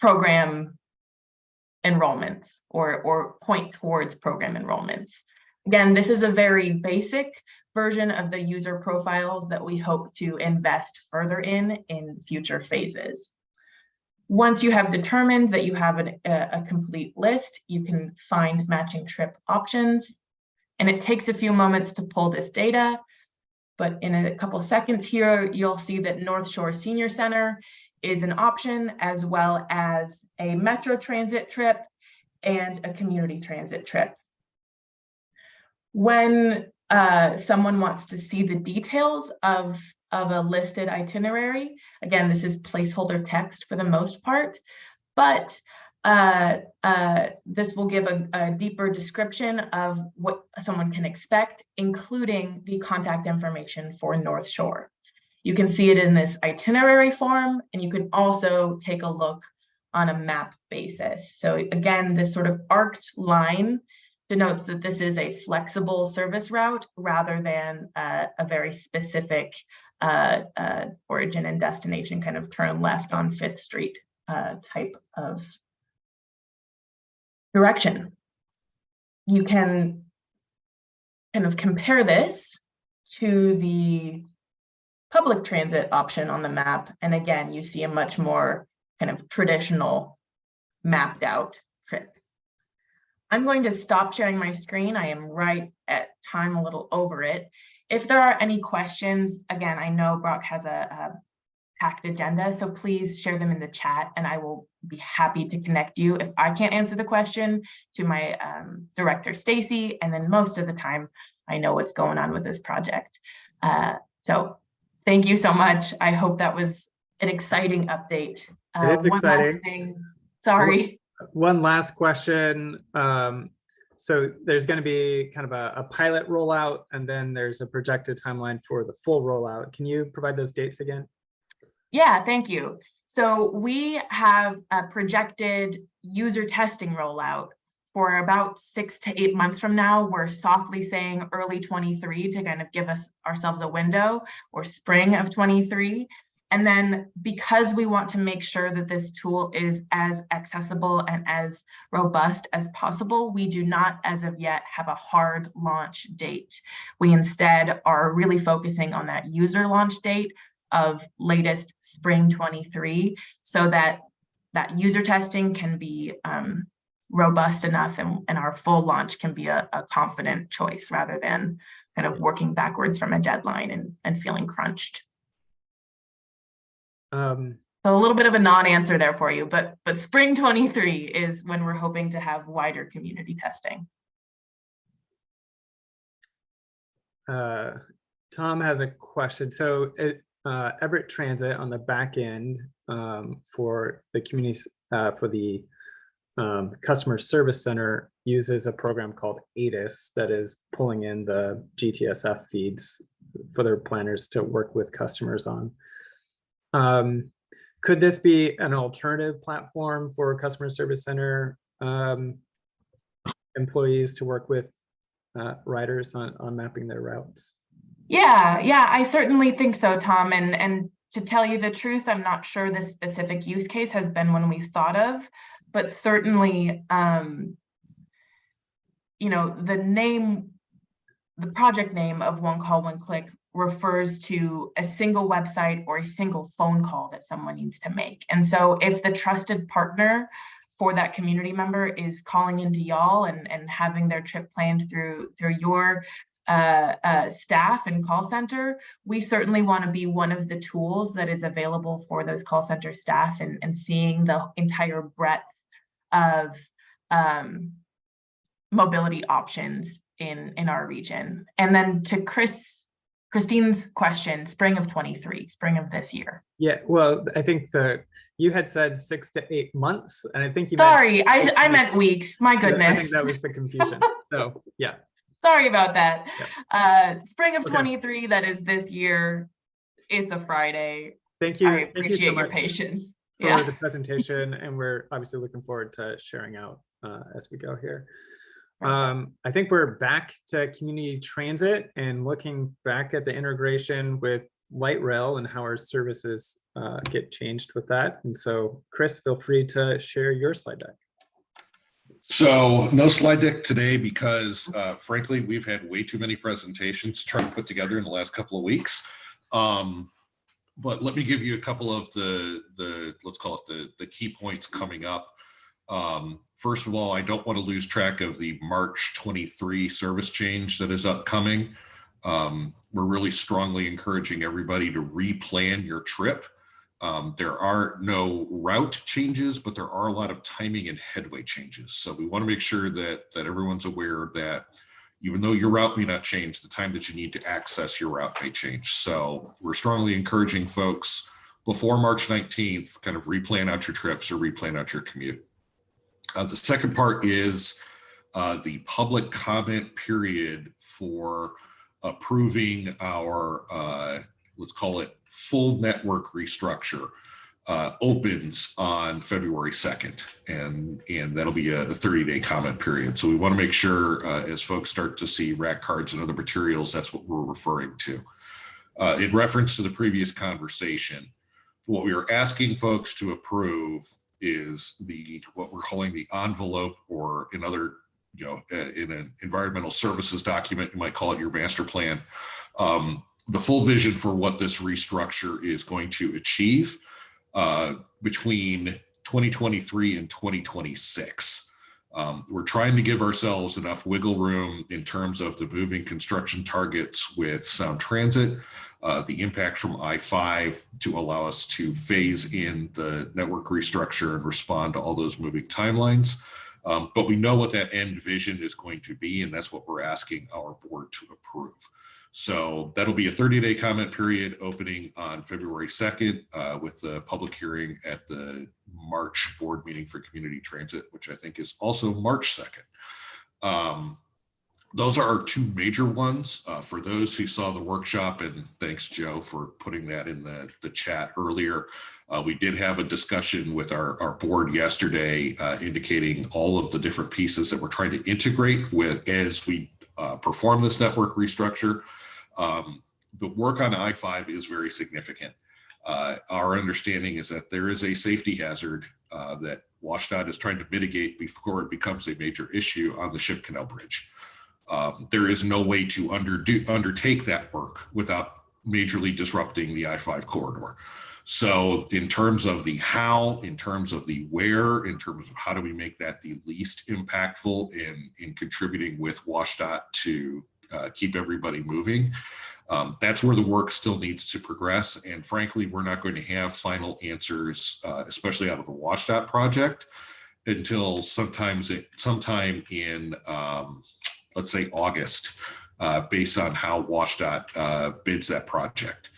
S4: program enrollments or point towards program enrollments. Again, this is a very basic version of the user profiles that we hope to invest further in future phases. Once you have determined that you have a complete list, you can find matching trip options. And it takes a few moments to pull this data, but in a couple of seconds here, you'll see that North Shore Senior Center is an option, as well as a Metro Transit trip and a community transit trip. When someone wants to see the details of a listed itinerary, again, this is placeholder text for the most part, but this will give a deeper description of what someone can expect, including the contact information for North Shore. You can see it in this itinerary form, and you can also take a look on a map basis. So again, this sort of arced line denotes that this is a flexible service route rather than a very specific origin and destination kind of turn left on 5th Street type of direction. You can kind of compare this to the public transit option on the map. And again, you see a much more kind of traditional mapped out trip. I'm going to stop sharing my screen. I am right at time, a little over it. If there are any questions, again, I know Brock has a packed agenda, so please share them in the chat and I will be happy to connect you if I can't answer the question to my director, Stacy, and then most of the time I know what's going on with this project. So thank you so much. I hope that was an exciting update.
S1: It is exciting.
S4: Last thing, sorry.
S1: One last question. So there's going to be kind of a pilot rollout, and then there's a projected timeline for the full rollout. Can you provide those dates again?
S4: Yeah, thank you. So we have a projected user testing rollout for about 6 to 8 months from now. We're softly saying early 23 to kind of give ourselves a window, or spring of 23. And then because we want to make sure that this tool is as accessible and as robust as possible, we do not as of yet have a hard launch date. We instead are really focusing on that user launch date of latest spring 23, so that that user testing can be robust enough and our full launch can be a confident choice rather than kind of working backwards from a deadline and feeling crunched. So a little bit of a non-answer there for you, but spring 23 is when we're hoping to have wider community testing.
S1: Tom has a question. So Everett Transit on the back end for the community, for the customer service center, uses a program called ATIS that is pulling in the GTSF feeds for their planners to work with customers on. Could this be an alternative platform for customer service center employees to work with riders on mapping their routes?
S4: Yeah, I certainly think so, Tom. And to tell you the truth, I'm not sure this specific use case has been one we've thought of, but certainly, you know, the project name of One Call, One Click refers to a single website or a single phone call that someone needs to make. And so if the trusted partner for that community member is calling into y'all and having their trip planned through your staff and call center, we certainly want to be one of the tools that is available for those call center staff and seeing the entire breadth of mobility options in our region. And then to Christine's question, spring of 23, spring of this year.
S1: Yeah, well, I think you had said 6 to 8 months, and I think you
S4: Sorry, I meant weeks. My goodness.
S1: I think that was the confusion. So yeah.
S4: Sorry about that.
S1: Yeah.
S4: Spring of 23, that is this year. It's a Friday.
S1: Thank you.
S4: I appreciate
S1: so
S4: your
S1: much
S4: patience
S1: for the presentation, and we're obviously looking forward to sharing out as we go here. I think we're back to community transit and looking back at the integration with light rail and how our services get changed with that. And so, Chris, feel free to share your slide deck.
S8: So no slide deck today because frankly, we've had way too many presentations to try to put together in the last couple of weeks. But let me give you a couple of the let's call it the key points coming up. First of all, I don't want to lose track of the March 23 service change that is upcoming. We're really strongly encouraging everybody to replan your trip There are no route changes, but there are a lot of timing and headway changes. So we want to make sure that everyone's aware that even though your route may not change, the time that you need to access your route may change. So we're strongly encouraging folks before March 19th, kind of replan out your trips or replan out your commute. The second part is the public comment period for approving our, let's call it full network restructure, opens on February 2nd, and that'll be a 30-day comment period. So we want to make sure as folks start to see RAC cards and other materials, that's what we're referring to. In reference to the previous conversation, what we are asking folks to approve is what we're calling the envelope, or in other, in an environmental services document, you might call it your master plan, the full vision for what this restructure is going to achieve between 2023 and 2026. We're trying to give ourselves enough wiggle room in terms of the moving construction targets with Sound Transit, the impact from I-5, to allow us to phase in the network restructure and respond to all those moving timelines. But we know what that end vision is going to be, and that's what we're asking our board to approve. So that'll be a 30-day comment period opening on February 2nd with the public hearing at the March board meeting for community transit, which I think is also March 2nd. Those are our two major ones. For those who saw the workshop, and thanks, Joe, for putting that in the chat earlier, we did have a discussion with our board yesterday indicating all of the different pieces that we're trying to integrate with as we perform this network restructure. The work on I-5 is very significant. Our understanding is that there is a safety hazard that WSDOT is trying to mitigate before it becomes a major issue on the Ship Canal Bridge. There is no way to undertake that work without majorly disrupting the I-5 corridor. So in terms of the how, in terms of the where, in terms of how do we make that the least impactful in contributing with WSDOT to keep everybody moving, that's where the work still needs to progress. And frankly, we're not going to have final answers, especially out of the WSDOT project, until sometime in, let's say, August, based on how WSDOT bids that project.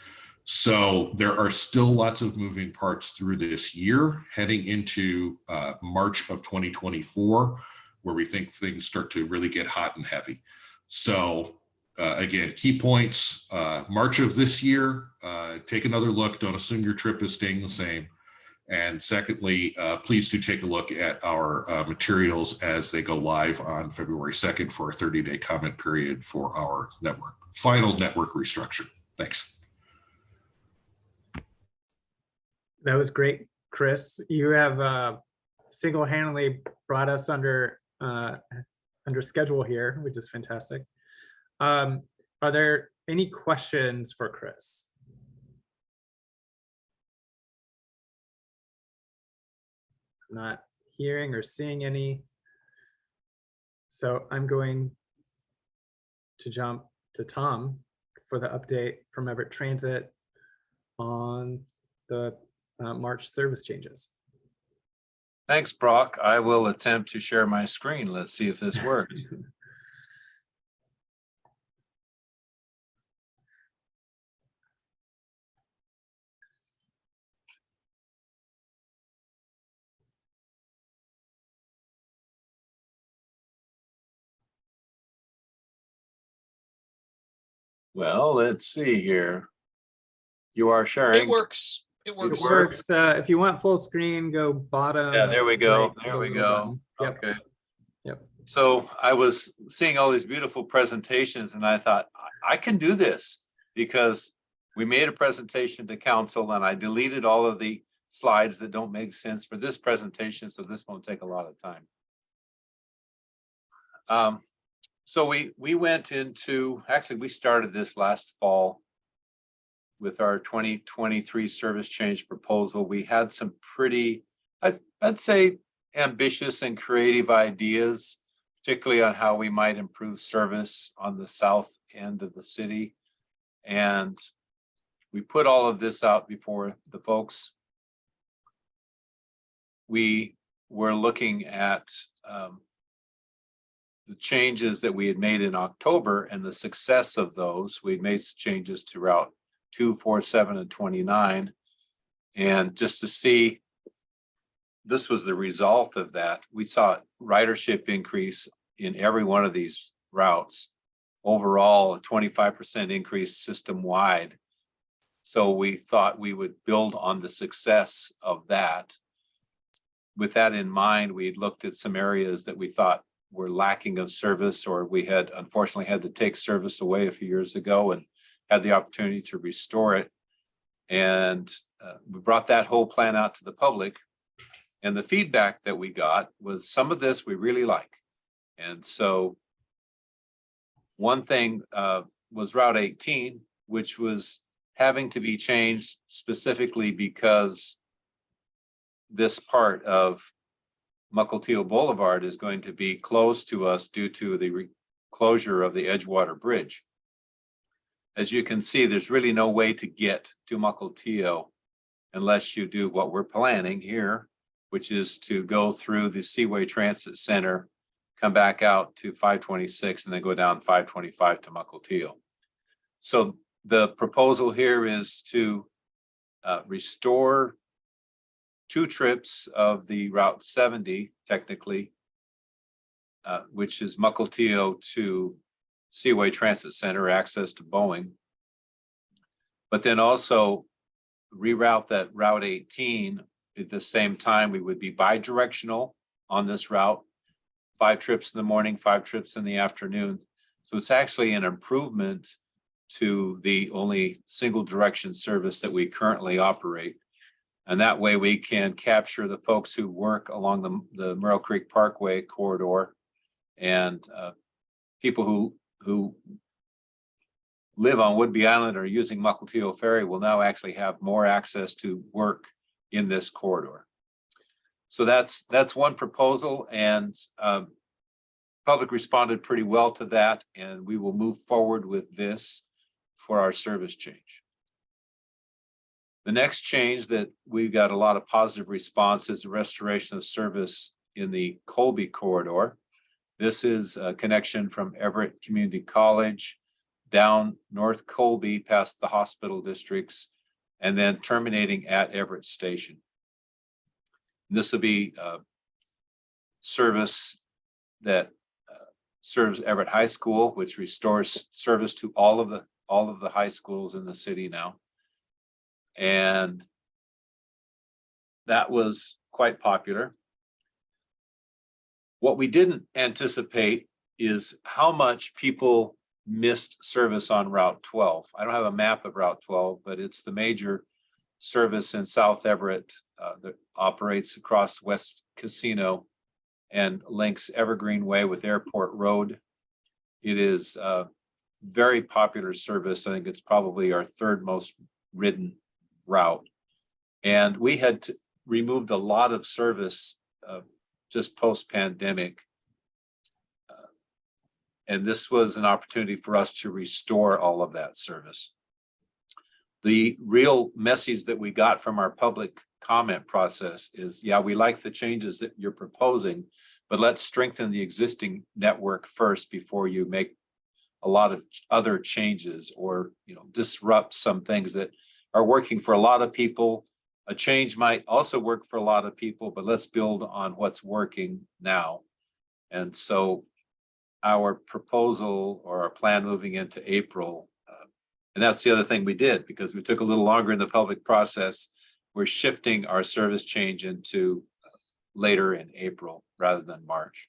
S8: So there are still lots of moving parts through this year, heading into March of 2024, where we think things start to really get hot and heavy. So again, key points, March of this year, take another look. Don't assume your trip is staying the same. And secondly, please do take a look at our materials as they go live on February 2nd for a 30-day comment period for our final network restructure. Thanks.
S1: That was great, Chris. You have single-handedly brought us under schedule here, which is fantastic. Are there any questions for Chris? I'm not hearing or seeing any. So I'm going to jump to Tom for the update from Everett Transit on the March service changes.
S12: Thanks, Brock. I will attempt to share my screen. Let's see if this works. Well, let's see here. You are sharing.
S7: It works. It works.
S1: It works. If you want full screen, go bottom.
S12: Yeah, there we go.
S1: Right,
S12: There we go.
S1: Yep.
S12: Okay.
S1: Yep.
S12: So I was seeing all these beautiful presentations and I thought, I can do this, because we made a presentation to council and I deleted all of the slides that don't make sense for this presentation. So this won't take a lot of time. So we went into, actually, we started this last fall with our 2023 service change proposal. We had some pretty, I'd say, ambitious and creative ideas, particularly on how we might improve service on the south end of the city. And we put all of this out before the folks. We were looking at the changes that we had made in October and the success of those. We'd made changes to Route 2, 4, 7, and 29. And just to see, this was the result of that. We saw ridership increase in every one of these routes. Overall, a 25% increase system-wide. So we thought we would build on the success of that. With that in mind, we looked at some areas that we thought were lacking of service, or we had unfortunately had to take service away a few years ago and had the opportunity to restore it. And we brought that whole plan out to the public. And the feedback that we got was some of this we really like. And so one thing was Route 18, which was having to be changed specifically because this part of Mukilteo Boulevard is going to be closed to us due to the closure of the Edgewater Bridge. As you can see, there's really no way to get to Mukilteo unless you do what we're planning here, which is to go through the Seaway Transit Center, come back out to 526, and then go down 525 to Mukilteo. So the proposal here is to restore 2 trips of the Route 70, technically, which is Mukilteo to Seaway Transit Center, access to Boeing. But then also reroute that Route 18 at the same time. We would be bi-directional on this route, 5 trips in the morning, 5 trips in the afternoon. So it's actually an improvement to the only single direction service that we currently operate. And that way we can capture the folks who work along the Merrill Creek Parkway corridor, and people who live on Whidbey Island or using Mukilteo Ferry will now actually have more access to work in this corridor. So that's one proposal, and public responded pretty well to that, and we will move forward with this for our service change. The next change that we've got a lot of positive response is the restoration of service in the Colby corridor. This is a connection from Everett Community College down North Colby past the hospital districts and then terminating at Everett Station. This will be service that serves Everett High School, which restores service to all of the high schools in the city now. And that was quite popular. What we didn't anticipate is how much people missed service on Route 12. I don't have a map of Route 12, but it's the major service in South Everett that operates across West Casino and links Evergreen Way with Airport Road. It is a very popular service. I think it's probably our 3rd most ridden route. And we had removed a lot of service just post-pandemic. And this was an opportunity for us to restore all of that service. The real message that we got from our public comment process is, yeah, we like the changes that you're proposing, but let's strengthen the existing network first before you make a lot of other changes or, disrupt some things that are working for a lot of people. A change might also work for a lot of people, but let's build on what's working now. And so our proposal or our plan moving into April, and that's the other thing we did because we took a little longer in the public process. We're shifting our service change into later in April rather than March.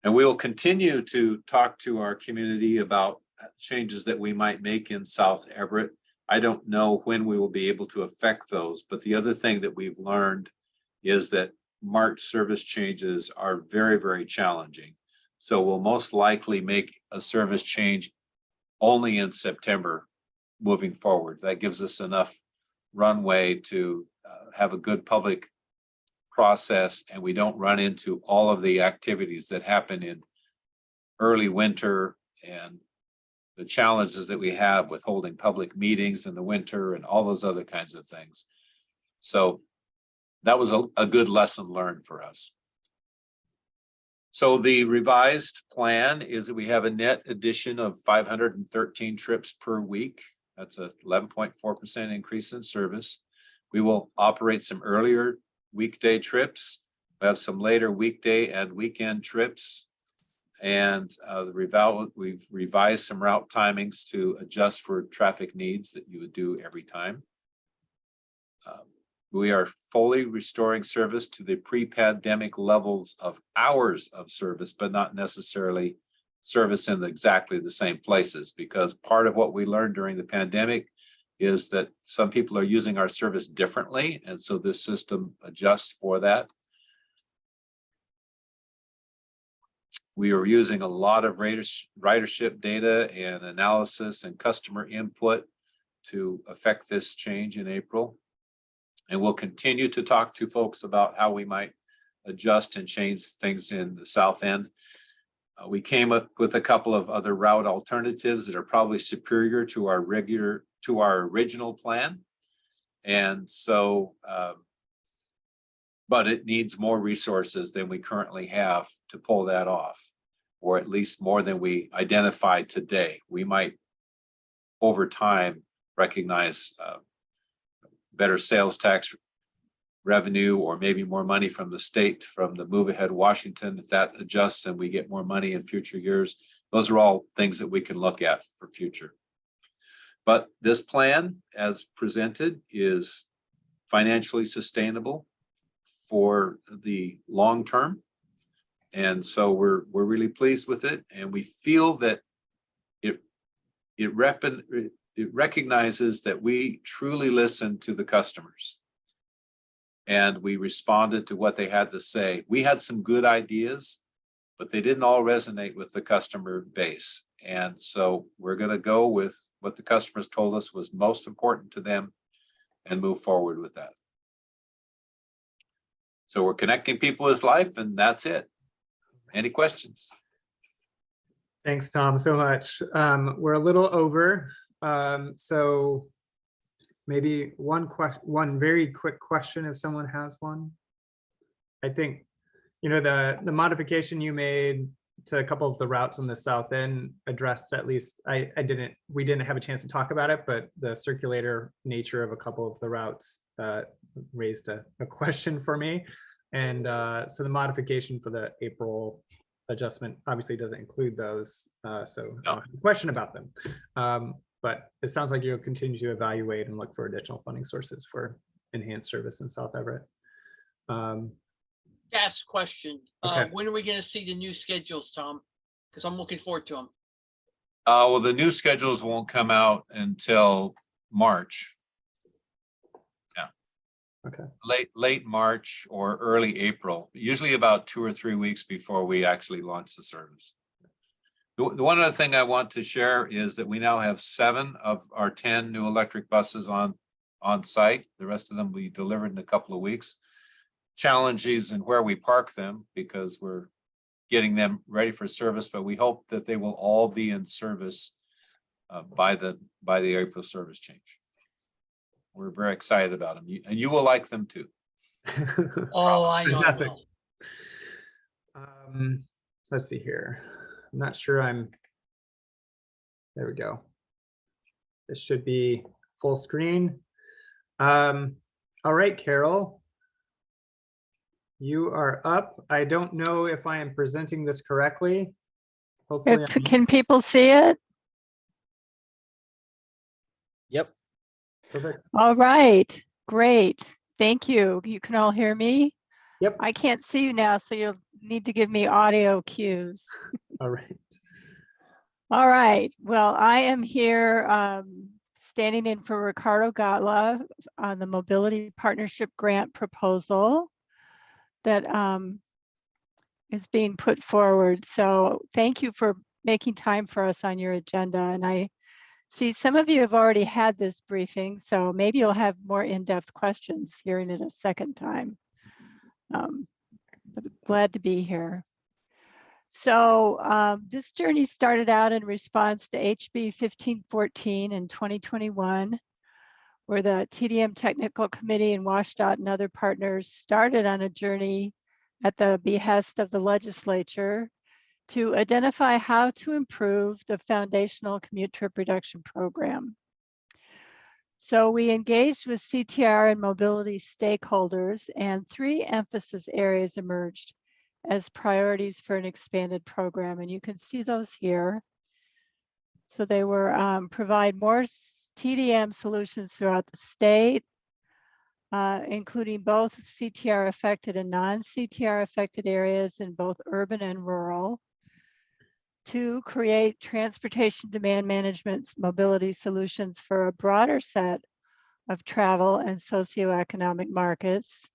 S12: And we'll continue to talk to our community about changes that we might make in South Everett. I don't know when we will be able to affect those, but the other thing that we've learned is that March service changes are very, very challenging. So we'll most likely make a service change only in September moving forward. That gives us enough runway to have a good public process, and we don't run into all of the activities that happen in early winter and the challenges that we have with holding public meetings in the winter and all those other kinds of things. So that was a good lesson learned for us. So the revised plan is that we have a net addition of 513 trips per week. That's a 11.4% increase in service. We will operate some earlier weekday trips. We have some later weekday and weekend trips. And we've revised some route timings to adjust for traffic needs that you would do every time. We are fully restoring service to the pre-pandemic levels of hours of service, but not necessarily service in exactly the same places, because part of what we learned during the pandemic is that some people are using our service differently. And so this system adjusts for that. We are using a lot of ridership data and analysis and customer input to affect this change in April. And we'll continue to talk to folks about how we might adjust and change things in the south end. We came up with a couple of other route alternatives that are probably superior to our original plan. And so, but it needs more resources than we currently have to pull that off, or at least more than we identified today. We might, over time, recognize better sales tax revenue, or maybe more money from the state, from the Move Ahead Washington. If that adjusts and we get more money in future years, those are all things that we can look at for future. But this plan, as presented, is financially sustainable for the long term. And so we're really pleased with it. And we feel that it recognizes that we truly listen to the customers. And we responded to what they had to say. We had some good ideas, but they didn't all resonate with the customer base. And so we're going to go with what the customers told us was most important to them and move forward with that. So we're connecting people with life, and that's it. Any questions?
S1: Thanks, Tom, so much. We're a little over. So maybe one very quick question if someone has one. I think, you know, the modification you made to a couple of the routes on the south end addressed, at least we didn't have a chance to talk about it, but the circulator nature of a couple of the routes raised a question for me. And so the modification for the April adjustment obviously doesn't include those. So no. I don't have a question about them. But it sounds like you'll continue to evaluate and look for additional funding sources for enhanced service in South Everett.
S7: Ask a question.
S1: Okay.
S7: When are we going to see the new schedules, Tom? Because I'm looking forward to them.
S12: Well, the new schedules won't come out until March. Yeah. Okay. Late March or early April, usually about 2 or 3 weeks before we actually launch the service. The one other thing I want to share is that we now have 7 of our 10 new electric buses on site. The rest of them will be delivered in a couple of weeks. Challenges in where we park them because we're getting them ready for service, but we hope that they will all be in service by the April service change. We're very excited about them, and you will like them too.
S7: Oh, I know.
S1: Fantastic. Let's see here. I'm not sure there we go. This should be full screen. All right, Carol. You are up. I don't know if I am presenting this correctly. Hopefully,
S13: can people see it?
S5: Yep.
S1: Perfect.
S13: All right, great. Thank you. You can all hear me?
S1: Yep.
S13: I can't see you now, so you'll need to give me audio cues.
S1: All right.
S13: All right. Well, I am here standing in for Ricardo Gatla on the Mobility Partnership Grant proposal that is being put forward. So thank you for making time for us on your agenda. And I see some of you have already had this briefing, so maybe you'll have more in-depth questions hearing it a second time. But glad to be here. So this journey started out in response to HB 1514 in 2021, where the TDM Technical Committee and WSDOT and other partners started on a journey at the behest of the legislature to identify how to improve the foundational commute trip reduction program. So we engaged with CTR and mobility stakeholders, and 3 emphasis areas emerged as priorities for an expanded program. And you can see those here. So they were provide more TDM solutions throughout the state, including both CTR affected and non-CTR affected areas in both urban and rural. 2, create transportation demand management mobility solutions for a broader set of travel and socioeconomic markets.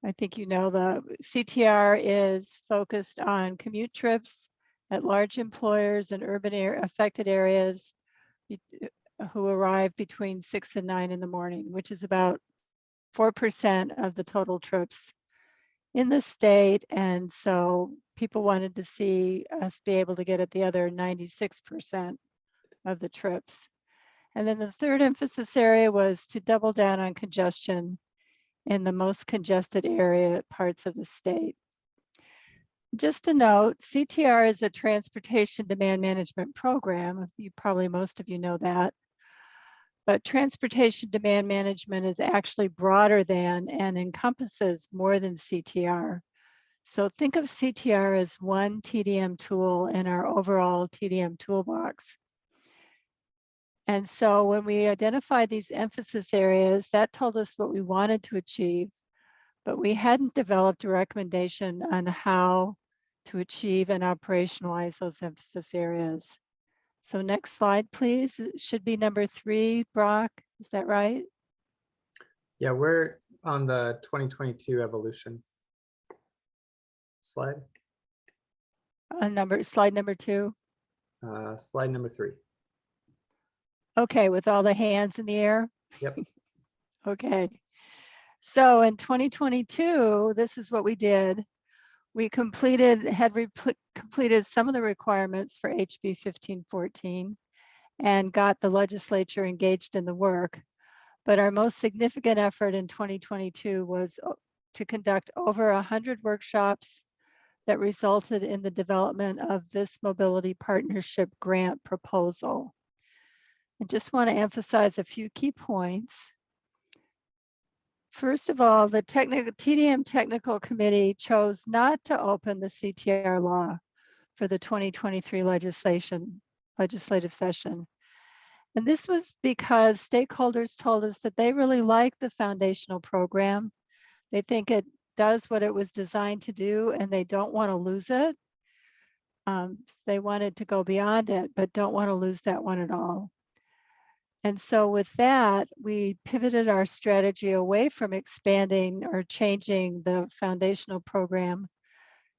S13: I think you know the CTR is focused on commute trips at large employers in urban affected areas who arrive between 6 and 9 in the morning, which is about 4% of the total trips in the state. And so people wanted to see us be able to get at the other 96% of the trips. And then the 3rd emphasis area was to double down on congestion in the most congested area parts of the state. Just a note, CTR is a transportation demand management program. Probably most of you know that. But transportation demand management is actually broader than and encompasses more than CTR. So think of CTR as one TDM tool in our overall TDM toolbox. And so when we identified these emphasis areas, that told us what we wanted to achieve, but we hadn't developed a recommendation on how to achieve and operationalize those emphasis areas. So next slide, please. It should be number 3, Brock. Is that right?
S1: Yeah, we're on the 2022 evolution slide.
S13: Slide number 2.
S1: Slide number 3.
S13: Okay, with all the hands in the air?
S1: Yep.
S13: Okay. So in 2022, this is what we did. We completed some of the requirements for HB 1514 and got the legislature engaged in the work. But our most significant effort in 2022 was to conduct over 100 workshops that resulted in the development of this mobility partnership grant proposal. I just want to emphasize a few key points. First of all, the TDM Technical Committee chose not to open the CTR law for the 2023 legislative session. And this was because stakeholders told us that they really like the foundational program. They think it does what it was designed to do, and they don't want to lose it. They wanted to go beyond it, but don't want to lose that one at all. And so with that, we pivoted our strategy away from expanding or changing the foundational program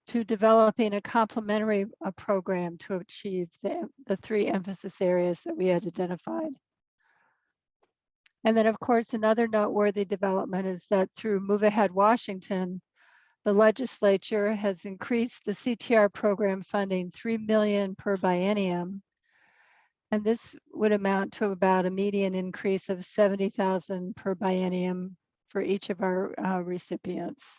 S13: to developing a complementary program to achieve the 3 emphasis areas that we had identified. And then of course, another noteworthy development is that through Move Ahead Washington, the legislature has increased the CTR program funding $3 million per biennium. And this would amount to about a median increase of $70,000 per biennium for each of our recipients.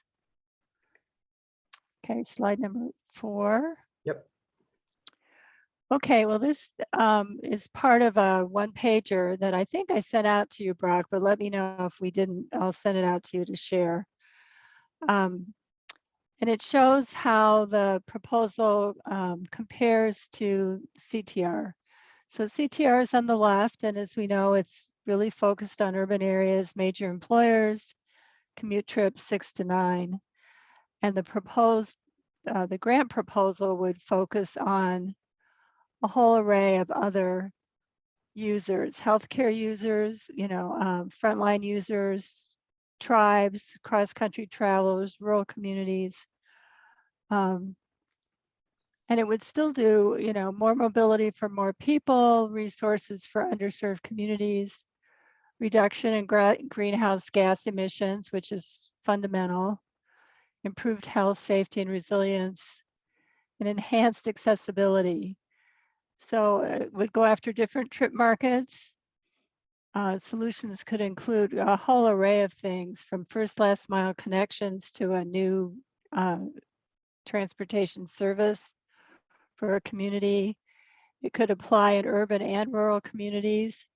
S13: Okay, slide number 4.
S1: Yep.
S13: Okay, well, this is part of a one-pager that I think I sent out to you, Brock, but let me know if we didn't. I'll send it out to you to share. And it shows how the proposal compares to CTR. So CTR is on the left, and as we know, it's really focused on urban areas, major employers, commute trips 6 to 9. And the grant proposal would focus on a whole array of other users, healthcare users, frontline users, tribes, cross-country travelers, rural communities. And it would still do, more mobility for more people, resources for underserved communities, reduction in greenhouse gas emissions, which is fundamental, improved health, safety, and resilience, and enhanced accessibility. So it would go after different trip markets. Solutions could include a whole array of things, from first last mile connections to a new transportation service for a community. It could apply in urban and rural communities.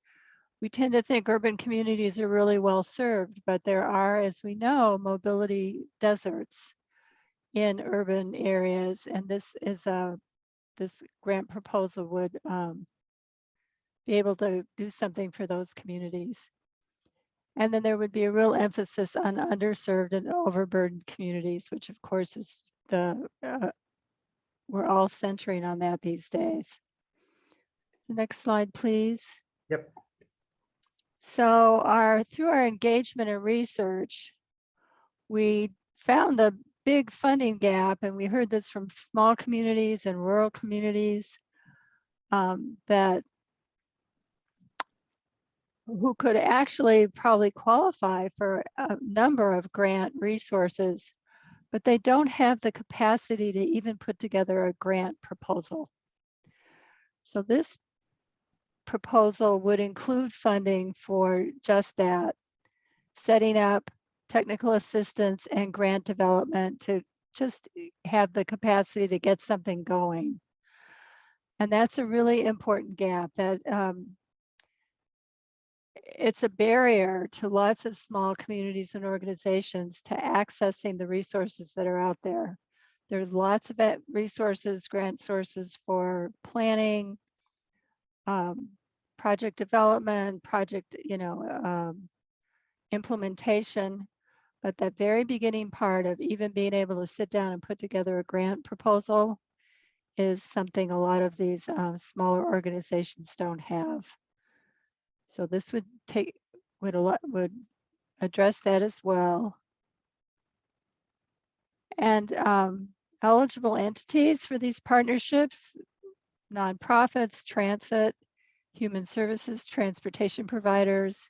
S13: We tend to think urban communities are really well served, but there are, as we know, mobility deserts in urban areas, and this grant proposal would be able to do something for those communities. And then there would be a real emphasis on underserved and overburdened communities, which of course is we're all centering on that these days. Next slide, please.
S1: Yep.
S13: So through our engagement and research, we found a big funding gap, and we heard this from small communities and rural communities that who could actually probably qualify for a number of grant resources, but they don't have the capacity to even put together a grant proposal. So this proposal would include funding for just that, setting up technical assistance and grant development to just have the capacity to get something going. And that's a really important gap that it's a barrier to lots of small communities and organizations to accessing the resources that are out there. There's lots of resources, grant sources for planning, project development, project, implementation. But that very beginning part of even being able to sit down and put together a grant proposal is something a lot of these smaller organizations don't have. So this would address that as well. And eligible entities for these partnerships: nonprofits, transit, human services, transportation providers,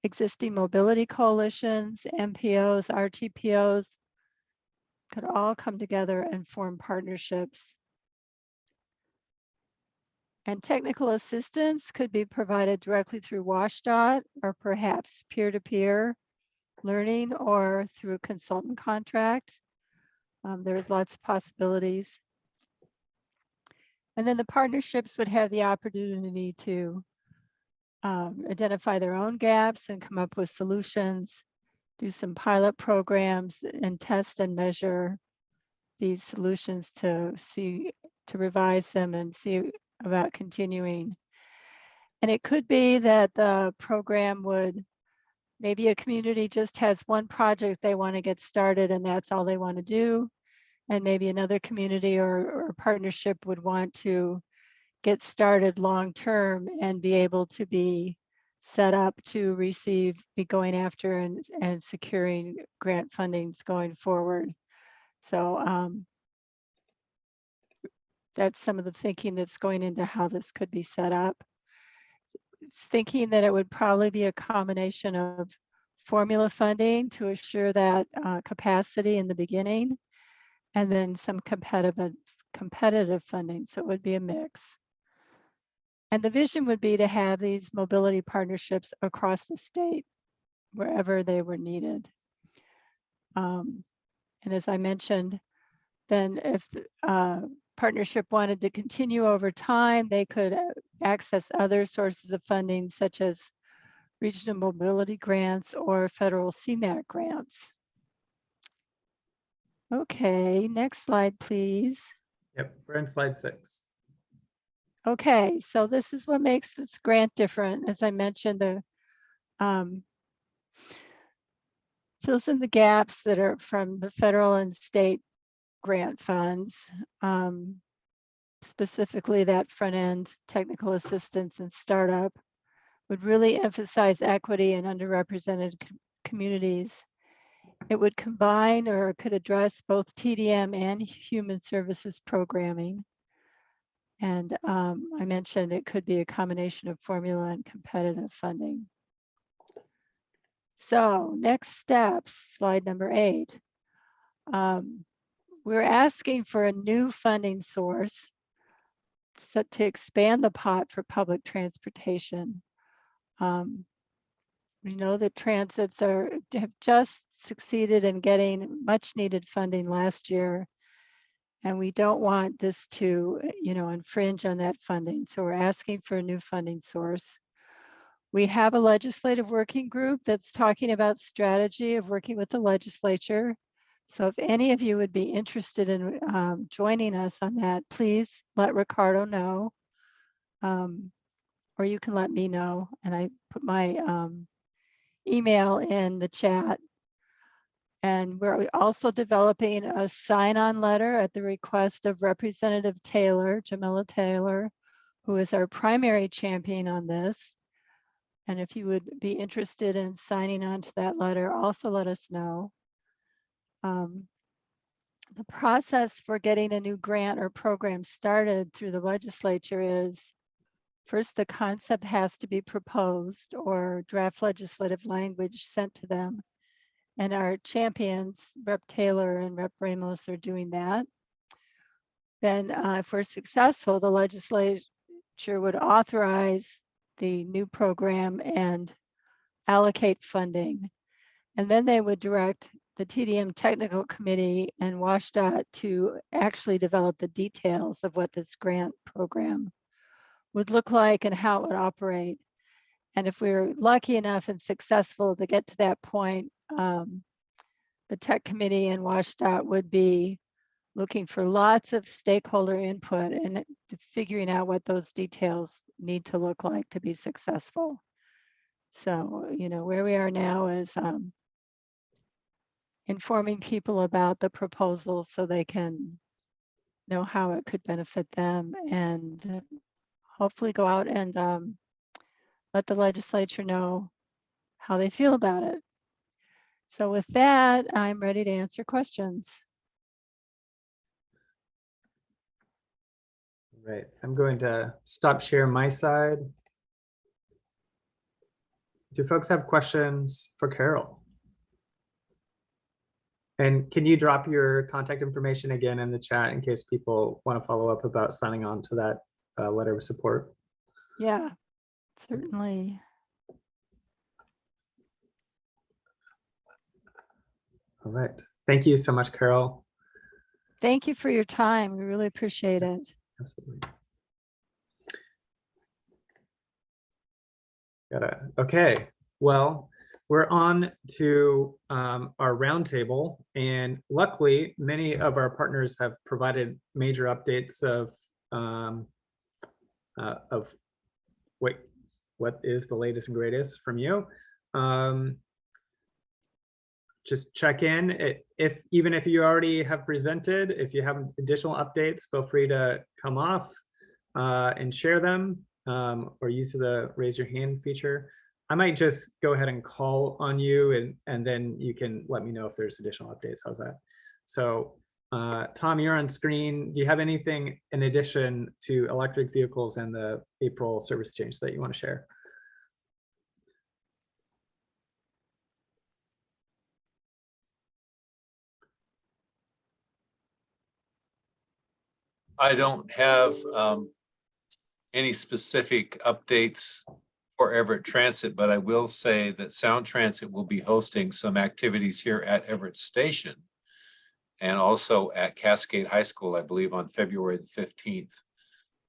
S13: existing mobility coalitions, MPOs, RTPOs could all come together and form partnerships. And technical assistance could be provided directly through WSDOT, or perhaps peer-to-peer learning, or through a consultant contract. There's lots of possibilities. And then the partnerships would have the opportunity to identify their own gaps and come up with solutions, do some pilot programs, and test and measure these solutions to revise them and see about continuing. And it could be that the program would, maybe a community just has one project they want to get started and that's all they want to do. And maybe another community or partnership would want to get started long-term and be able to be set up to be going after and securing grant fundings going forward. So that's some of the thinking that's going into how this could be set up. Thinking that it would probably be a combination of formula funding to assure that capacity in the beginning, and then some competitive funding. So it would be a mix. And the vision would be to have these mobility partnerships across the state, wherever they were needed. And as I mentioned, then if the partnership wanted to continue over time, they could access other sources of funding, such as regional mobility grants or federal CMAQ grants. Okay, next slide, please.
S1: Yep, we're in slide 6.
S13: Okay, so this is what makes this grant different. As I mentioned, the fills in the gaps that are from the federal and state grant funds, specifically that front end technical assistance and startup, would really emphasize equity in underrepresented communities. It would combine or could address both TDM and human services programming. And I mentioned it could be a combination of formula and competitive funding. So next steps, slide number 8. we're asking for a new funding source to expand the pot for public transportation. We know that transits have just succeeded in getting much needed funding last year, and we don't want this to, infringe on that funding. So we're asking for a new funding source. We have a legislative working group that's talking about strategy of working with the legislature. So if any of you would be interested in joining us on that, please let Ricardo know, or you can let me know. And I put my email in the chat. And we're also developing a sign-on letter at the request of Representative Taylor, Jamila Taylor, who is our primary champion on this. And if you would be interested in signing on to that letter, also let us know. The process for getting a new grant or program started through the legislature is, first, the concept has to be proposed or draft legislative language sent to them. And our champions, Rep. Taylor and Rep. Ramos, are doing that. Then if we're successful, the legislature would authorize the new program and allocate funding. And then they would direct the TDM Technical Committee and WSDOT to actually develop the details of what this grant program would look like and how it would operate. And if we were lucky enough and successful to get to that point, the Tech Committee and WSDOT would be looking for lots of stakeholder input and figuring out what those details need to look like to be successful. So, where we are now is informing people about the proposal so they can know how it could benefit them, and hopefully go out and let the legislature know how they feel about it. So with that, I'm ready to answer questions.
S1: Right, I'm going to stop share my side. Do folks have questions for Carol? And can you drop your contact information again in the chat in case people want to follow up about signing on to that letter of support?
S13: Yeah, certainly.
S1: All right, thank you so much, Carol.
S13: Thank you for your time. We really appreciate it.
S1: Absolutely. Okay, well, we're on to our roundtable, and luckily many of our partners have provided major updates of what is the latest and greatest from you. Just check in even if you already have presented. If you have additional updates, feel free to come off and share them, or use the raise your hand feature. I might just go ahead and call on you, and then you can let me know if there's additional updates. How's that? So Tom, you're on screen. Do you have anything in addition to electric vehicles and the April service change that you want to share?
S12: I don't have any specific updates for Everett Transit, but I will say that Sound Transit will be hosting some activities here at Everett Station and also at Cascade High School, I believe, on February the 15th,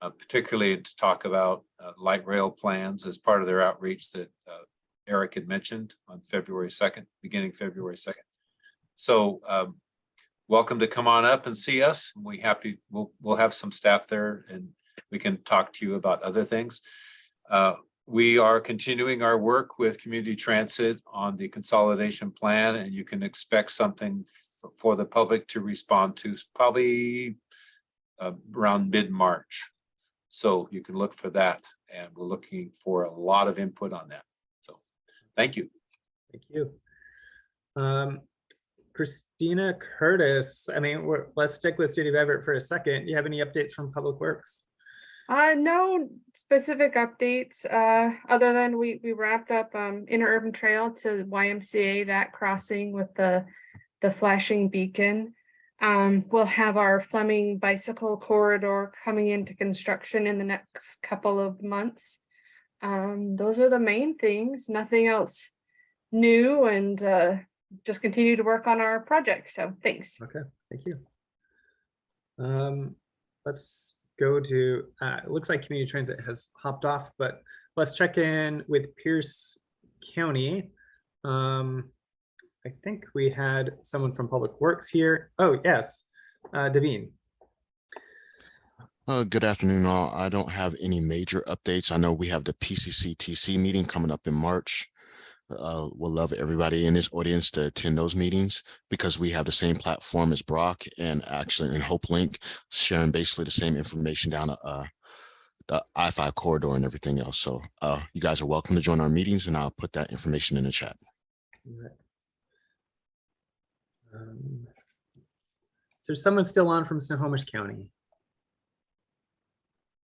S12: particularly to talk about light rail plans as part of their outreach that Eric had mentioned on February 2nd, beginning February 2nd. So welcome to come on up and see us. We'll have some staff there and we can talk to you about other things. We are continuing our work with community transit on the consolidation plan, and you can expect something for the public to respond to probably around mid-March. So you can look for that, and we're looking for a lot of input on that. So thank you.
S1: Thank you. Christina Curtis, let's stick with City of Everett for a second. Do you have any updates from Public Works?
S11: No specific updates, other than we wrapped up interurban trail to YMCA, that crossing with the flashing beacon. We'll have our Fleming bicycle corridor coming into construction in the next couple of months. Those are the main things, nothing else new, and just continue to work on our project. So thanks.
S1: Okay, thank you. Let's go to, it looks like community transit has hopped off, but let's check in with Pierce County. I think we had someone from Public Works here. Oh, yes, Bebhinn.
S14: Good afternoon, all. I don't have any major updates. I know we have the PCCTC meeting coming up in March. We'll love everybody in this audience to attend those meetings because we have the same platform as Brock and actually in Hopelink, sharing basically the same information down the I-5 corridor and everything else. So you guys are welcome to join our meetings, and I'll put that information in the chat.
S1: Is there someone still on from Snohomish County?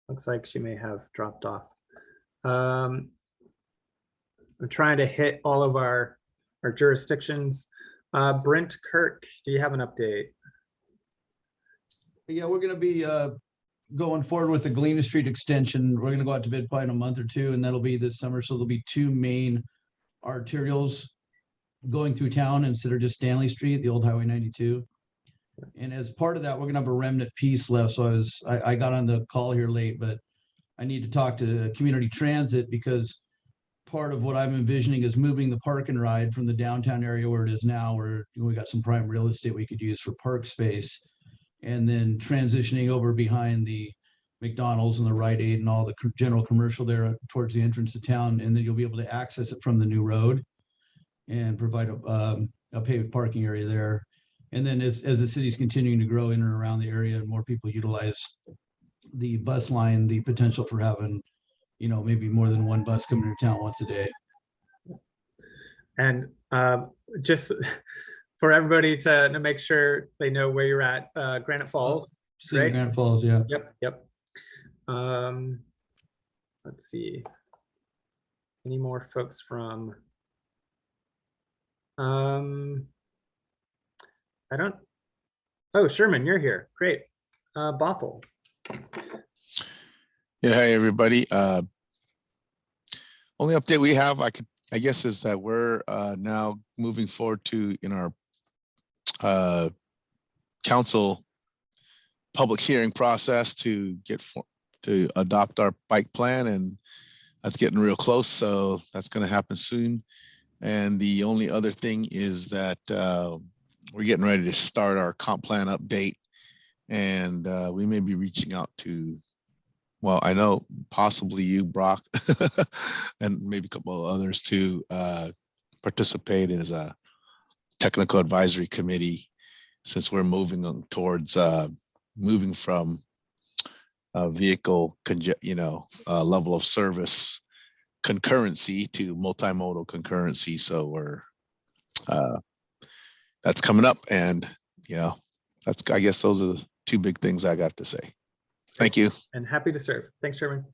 S1: Looks like she may have dropped off. I'm trying to hit all of our jurisdictions. Brent Kirk, do you have an update?
S15: Yeah, we're going to be going forward with the Galena Street extension. We're going to go out to bid probably in a month or two, and that'll be this summer. So there'll be two main arterials going through town instead of just Stanley Street, the old Highway 92. And as part of that, we're gonna have a remnant piece left. So I got on the call here late, but I need to talk to community transit because part of what I'm envisioning is moving the park and ride from the downtown area where it is now, where we got some prime real estate we could use for park space, and then transitioning over behind the McDonald's and the Rite Aid and all the general commercial there towards the entrance of town. And then you'll be able to access it from the new road and provide a paved parking area there. And then as the city's continuing to grow in and around the area and more people utilize the bus line, the potential for having, you know, maybe more than one bus coming to town once a day.
S1: And just for everybody to make sure they know where you're at, Granite Falls.
S15: Right? Granite Falls, yeah.
S1: Yep. Let's see. Any more folks from I don't. Oh, Sherman, you're here. Great. Bothell.
S16: Yeah, hi everybody. Only update we have, I guess, is that we're now moving forward to in our council public hearing process to adopt our bike plan, and that's getting real close. So that's going to happen soon. And the only other thing is that we're getting ready to start our comp plan update, and we may be reaching out to, well, I know possibly you, Brock, and maybe a couple of others to participate as a technical advisory committee, since we're moving towards moving from vehicle, level of service concurrency to multimodal concurrency. So we're that's coming up, and that's, I guess those are the two big things I got to say. Thank you.
S1: And happy to serve. Thanks, Sherman.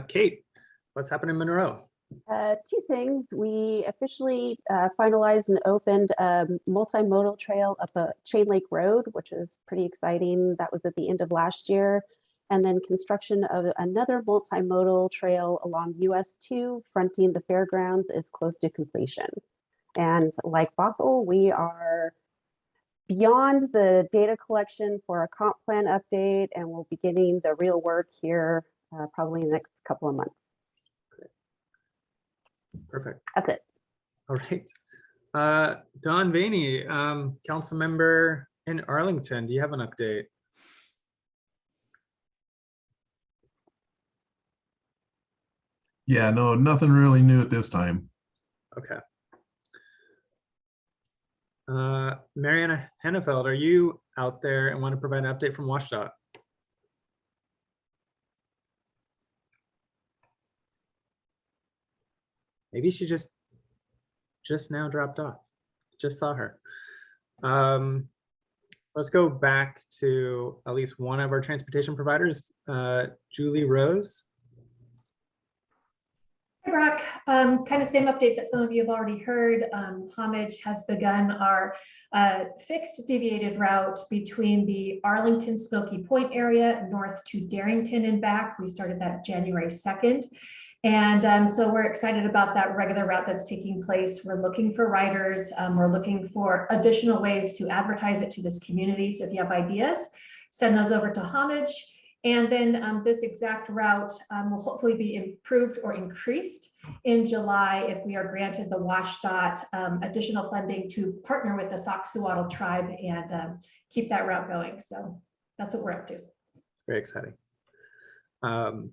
S1: Kate, what's happening in Monroe?
S10: Two things. We officially finalized and opened a multimodal trail up a Chain Lake Road, which is pretty exciting. That was at the end of last year. And then construction of another multimodal trail along US 2 fronting the fairgrounds is close to completion. And like Bothell, we are beyond the data collection for a comp plan update, and we'll be getting the real work here probably in the next couple of months.
S1: Perfect.
S10: That's it.
S1: All right. Don Vaney, council member in Arlington, do you have an update?
S17: Yeah, no, nothing really new at this time.
S1: Okay. Mariana Hennefeld, are you out there and want to provide an update from WSDOT? Maybe she just now dropped off. Just saw her. Let's go back to at least one of our transportation providers, Julie Rose.
S18: Brock, kind of same update that some of you have already heard. Homage has begun our fixed deviated route between the Arlington Smoky Point area north to Darrington and back. We started that January 2nd. And so we're excited about that regular route that's taking place. We're looking for riders. We're looking for additional ways to advertise it to this community. So if you have ideas, send those over to Homage. And then this exact route will hopefully be improved or increased in July if we are granted the WSDOT additional funding to partner with the Soxhawtl tribe and keep that route going. So that's what we're up to.
S1: It's very exciting. Let's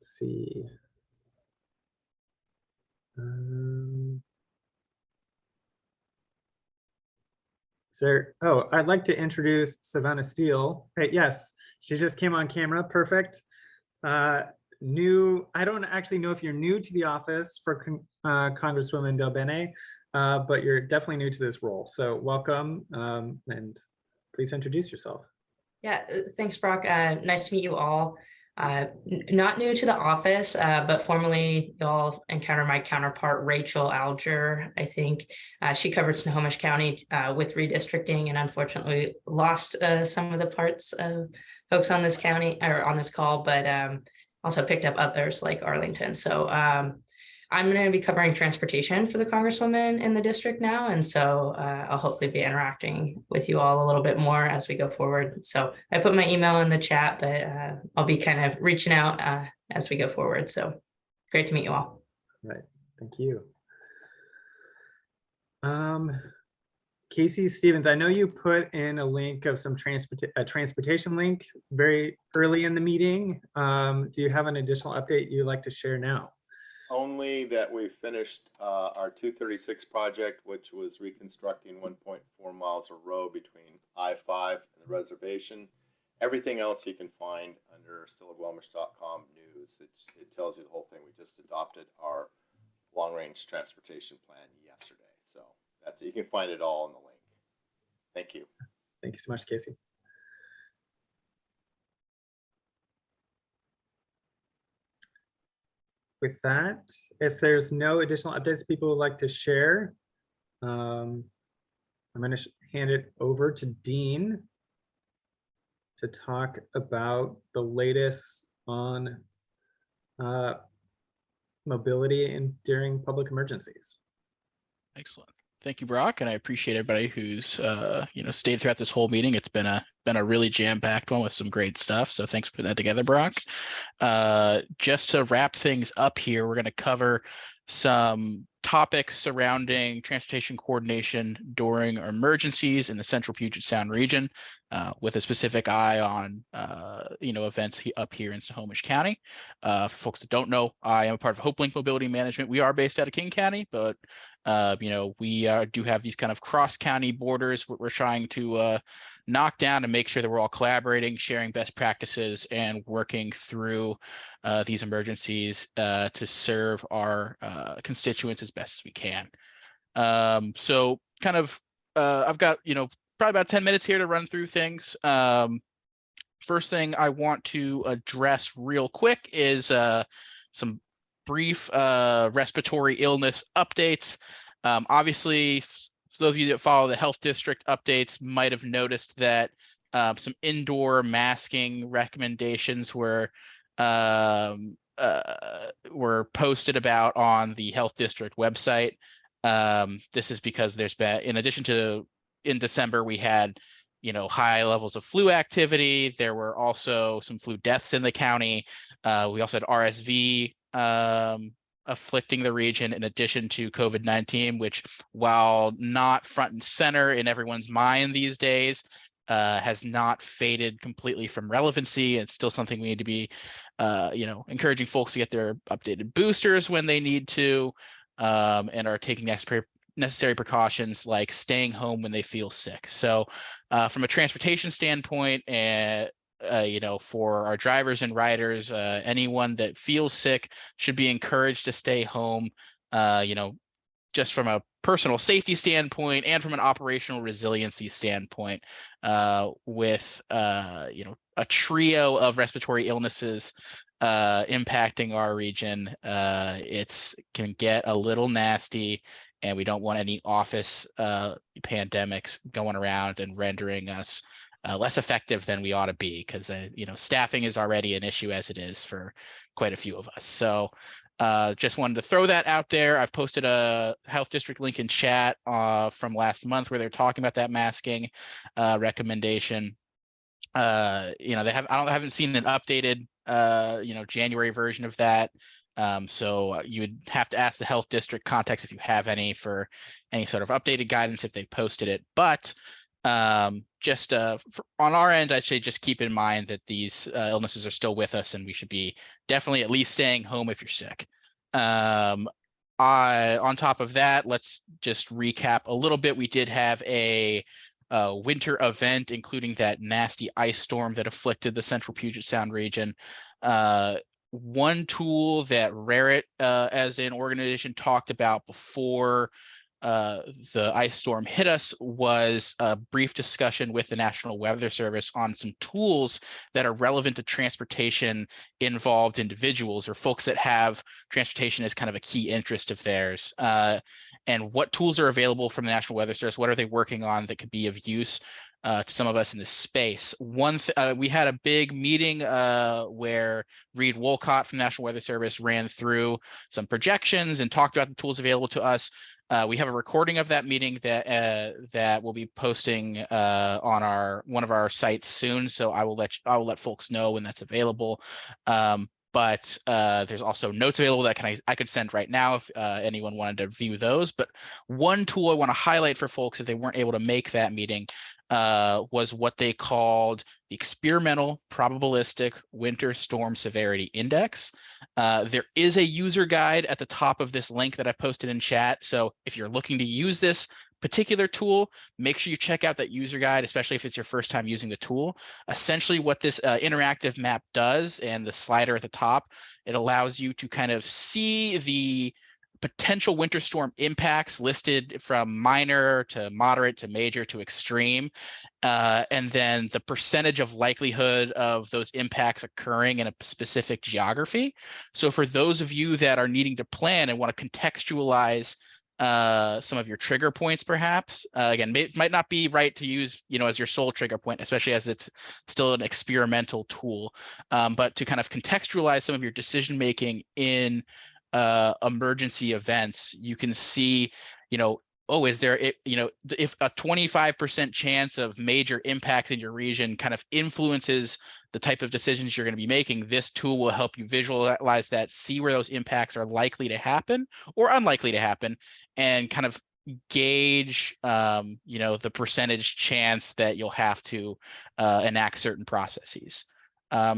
S1: see. Oh, I'd like to introduce Savannah Steele. Hey, yes, she just came on camera. Perfect. New, I don't actually know if you're new to the office for Congresswoman Bebhinn, but you're definitely new to this role. So welcome, and please introduce yourself.
S19: Yeah, thanks, Brock. Nice to meet you all. Not new to the office, but formerly y'all encountered my counterpart, Rachel Alger. I think she covered Snohomish County with redistricting, and unfortunately lost some of the parts of folks on this county or on this call, but also picked up others like Arlington. So I'm going to be covering transportation for the Congresswoman in the district now. And so I'll hopefully be interacting with you all a little bit more as we go forward. So I put my email in the chat, but I'll be kind of reaching out as we go forward. So great to meet you all.
S1: Right. Thank you. Casey Stevens, I know you put in a link of some transportation link very early in the meeting. Do you have an additional update you'd like to share now?
S20: Only that we finished our 236 project, which was reconstructing 1.4 miles of road between I-5 and the reservation. Everything else you can find under stillofwellmish.com news. It tells you the whole thing. We just adopted our long-range transportation plan yesterday. So that's it. You can find it all in the link. Thank you.
S1: Thank you so much, Casey. With that, if there's no additional updates people would like to share, I'm going to hand it over to Dean to talk about the latest on mobility and during public emergencies.
S21: Excellent. Thank you, Brock, and I appreciate everybody who's stayed throughout this whole meeting. It's been a really jam-packed one with some great stuff. So thanks for putting that together, Brock. Just to wrap things up here, we're going to cover some topics surrounding transportation coordination during emergencies in the Central Puget Sound region, with a specific eye on events up here in Snohomish County. For folks that don't know, I am a part of Hopelink Mobility Management. We are based out of King County, but we do have these kind of cross-county borders we're trying to knock down and make sure that we're all collaborating, sharing best practices, and working through these emergencies to serve our constituents as best as we can. So kind of, I've got, probably about 10 minutes here to run through things. First thing I want to address real quick is some brief respiratory illness updates. Obviously, for those of you that follow the health district updates might have noticed that some indoor masking recommendations were posted about on the health district website. This is because there's been, in addition to in December, we had high levels of flu activity. There were also some flu deaths in the county. We also had RSV afflicting the region, in addition to COVID-19, which, while not front and center in everyone's mind these days, has not faded completely from relevancy. It's still something we need to be, encouraging folks to get their updated boosters when they need to, and are taking necessary precautions like staying home when they feel sick. So from a transportation standpoint, for our drivers and riders, anyone that feels sick should be encouraged to stay home, just from a personal safety standpoint and from an operational resiliency standpoint, with a trio of respiratory illnesses impacting our region. It's can get a little nasty, and we don't want any office pandemics going around and rendering us less effective than we ought to be, because staffing is already an issue as it is for quite a few of us. So just wanted to throw that out there. I've posted a health district link in chat from last month where they're talking about that masking recommendation. I haven't seen an updated January version of that. So you would have to ask the health district context if you have any for any sort of updated guidance if they posted it. But on our end, I'd say just keep in mind that these illnesses are still with us, and we should be definitely at least staying home if you're sick. On top of that, let's just recap a little bit. We did have a winter event, including that nasty ice storm that afflicted the central Puget Sound region. One tool that RARET as an organization talked about before the ice storm hit us was a brief discussion with the National Weather Service on some tools that are relevant to transportation involved individuals or folks that have transportation as kind of a key interest of theirs. And what tools are available from the National Weather Service? What are they working on that could be of use to some of us in this space? We had a big meeting where Reed Wolcott from National Weather Service ran through some projections and talked about the tools available to us. We have a recording of that meeting that we'll be posting on one of our sites soon. So I will let folks know when that's available. But there's also notes available that I could send right now if anyone wanted to view those. But one tool I want to highlight for folks if they weren't able to make that meeting was what they called the Experimental Probabilistic Winter Storm Severity Index. There is a user guide at the top of this link that I've posted in chat. So if you're looking to use this particular tool, make sure you check out that user guide, especially if it's your first time using the tool. Essentially what this interactive map does, and the slider at the top, it allows you to kind of see the potential winter storm impacts listed from minor to moderate to major to extreme, and then the percentage of likelihood of those impacts occurring in a specific geography. So for those of you that are needing to plan and want to contextualize some of your trigger points, perhaps again, it might not be right to use as your sole trigger point, especially as it's still an experimental tool, but to kind of contextualize some of your decision making in emergency events. You can see is there if a 25% chance of major impacts in your region kind of influences the type of decisions you're going to be making, this tool will help you visualize that, see where those impacts are likely to happen or unlikely to happen, and kind of gauge the percentage chance that you'll have to enact certain processes.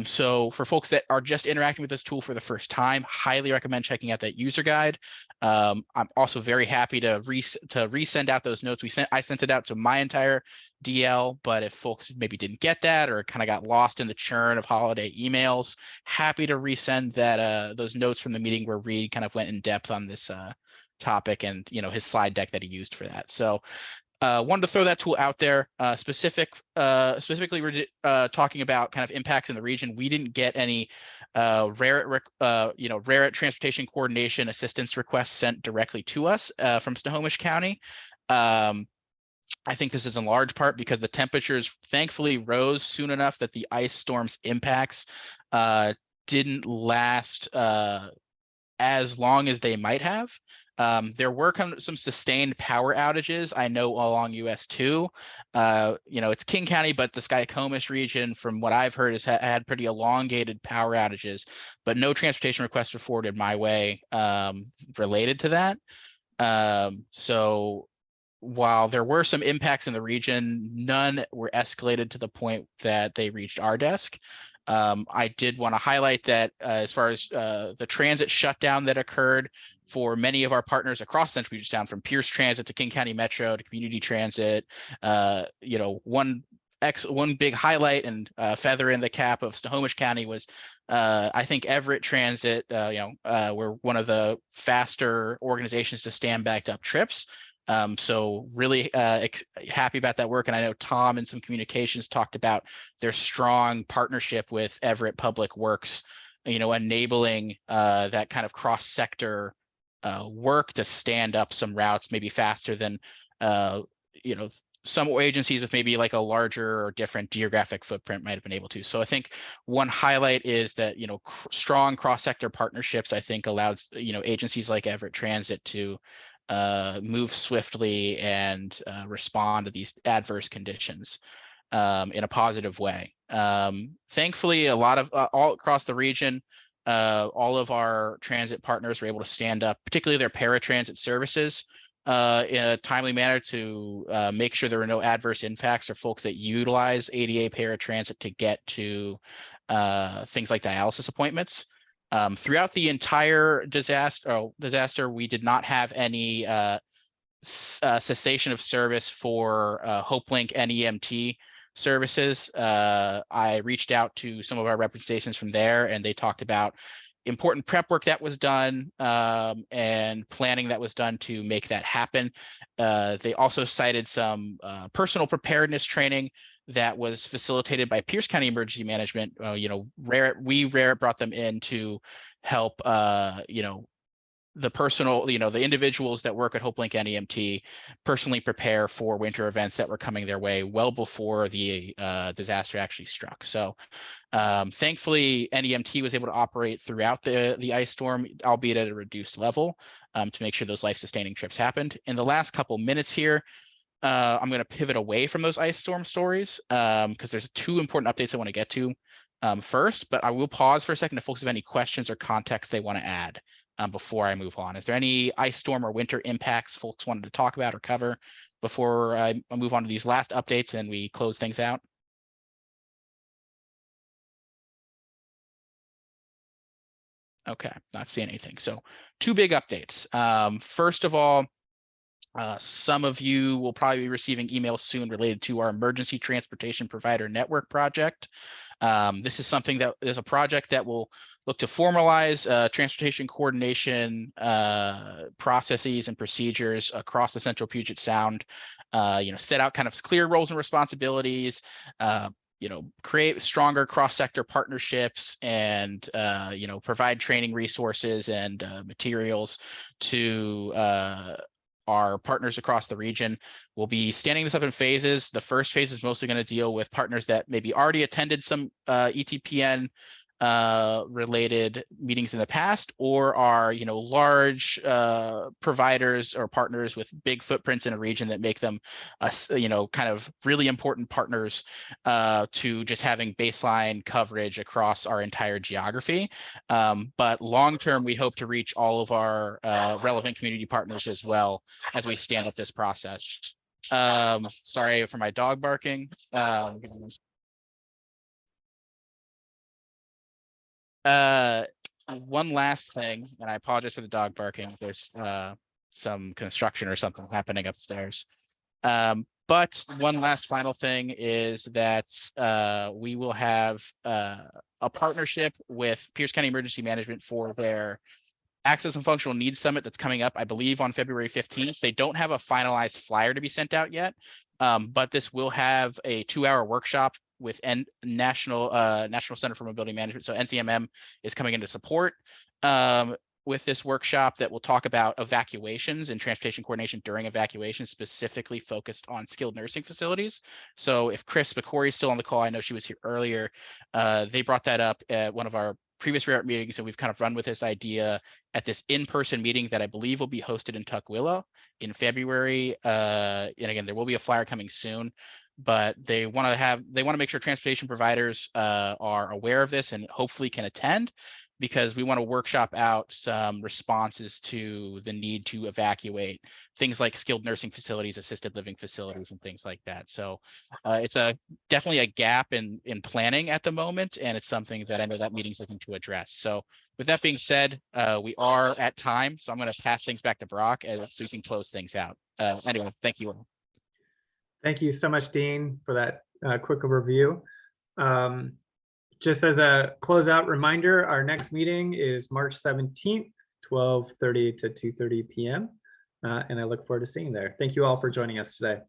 S21: So for folks that are just interacting with this tool for the first time, highly recommend checking out that user guide. I'm also very happy to resend out those notes. I sent it out to my entire DL, but if folks maybe didn't get that or kind of got lost in the churn of holiday emails, happy to resend that those notes from the meeting where Reed kind of went in depth on this topic, and his slide deck that he used for that. So wanted to throw that tool out there. Specifically, we're talking about kind of impacts in the region. We didn't get any RARET transportation coordination assistance requests sent directly to us from Snohomish County. I think this is in large part because the temperatures thankfully rose soon enough that the ice storm's impacts didn't last as long as they might have. There were some sustained power outages, I know, along US 2. It's King County, but the Skycomish region, from what I've heard, has had pretty elongated power outages, but no transportation requests were forwarded my way related to that. So while there were some impacts in the region, none were escalated to the point that they reached our desk. I did want to highlight that as far as the transit shutdown that occurred for many of our partners across Central Puget Sound, from Pierce Transit to King County Metro to Community Transit, one big highlight and feather in the cap of Snohomish County was I think Everett Transit, we're one of the faster organizations to stand backed up trips. So really happy about that work. And I know Tom in some communications talked about their strong partnership with Everett Public Works enabling that kind of cross-sector work to stand up some routes maybe faster than some agencies with maybe like a larger or different geographic footprint might have been able to. So I think one highlight is that strong cross-sector partnerships I think allows agencies like Everett Transit to move swiftly and respond to these adverse conditions in a positive way. Thankfully, a lot of all across the region, all of our transit partners were able to stand up, particularly their paratransit services, in a timely manner to make sure there were no adverse impacts for folks that utilize ADA paratransit to get to things like dialysis appointments. Throughout the entire disaster, we did not have any cessation of service for Hopelink NEMT services. I reached out to some of our representations from there, and they talked about important prep work that was done and planning that was done to make that happen. They also cited some personal preparedness training that was facilitated by Pierce County Emergency Management. RARET brought them in to help the individuals that work at Hopelink NEMT personally prepare for winter events that were coming their way well before the disaster actually struck. So thankfully, NEMT was able to operate throughout the ice storm, albeit at a reduced level, to make sure those life-sustaining trips happened. In the last couple minutes here, I'm going to pivot away from those ice storm stories because there's two important updates I want to get to first, but I will pause for a second if folks have any questions or context they want to add before I move on. Is there any ice storm or winter impacts folks wanted to talk about or cover before I move on to these last updates and we close things out? Okay, not seeing anything. So two big updates. First of all, some of you will probably be receiving emails soon related to our emergency transportation provider network project. This is something that is a project that will look to formalize transportation coordination processes and procedures across the Central Puget Sound. Set out kind of clear roles and responsibilities. Create stronger cross-sector partnerships and provide training resources and materials to our partners across the region. We'll be standing this up in phases. The first phase is mostly going to deal with partners that maybe already attended some ETPN related meetings in the past, or are large providers or partners with big footprints in a region that make them kind of really important partners to just having baseline coverage across our entire geography. But long term, we hope to reach all of our relevant community partners as well as we stand up this process. Sorry for my dog barking. One last thing, and I apologize for the dog barking. There's some construction or something happening upstairs. But one last final thing is that we will have a partnership with Pierce County Emergency Management for their Access and Functional Needs Summit that's coming up, I believe, on February 15th. They don't have a finalized flyer to be sent out yet, but this will have a 2-hour workshop with National Center for Mobility Management. So NCMM is coming into support with this workshop that will talk about evacuations and transportation coordination during evacuation, specifically focused on skilled nursing facilities. So if Chris McCory is still on the call, I know she was here earlier, they brought that up at one of our previous RARET meetings, and we've kind of run with this idea at this in-person meeting that I believe will be hosted in Tukwila in February. And again, there will be a flyer coming soon, but they want to make sure transportation providers are aware of this and hopefully can attend, because we want to workshop out some responses to the need to evacuate things like skilled nursing facilities, assisted living facilities, and things like that. So it's definitely a gap in planning at the moment, and it's something that I know that meeting's looking to address. So with that being said, we are at time, so I'm going to pass things back to Brock so we can close things out. Anyway, thank you all.
S1: Thank you so much, Dean, for that quick overview. Just as a closeout reminder, our next meeting is March 17th, 12:30 to 2:30 p.m. And I look forward to seeing you there. Thank you all for joining us today.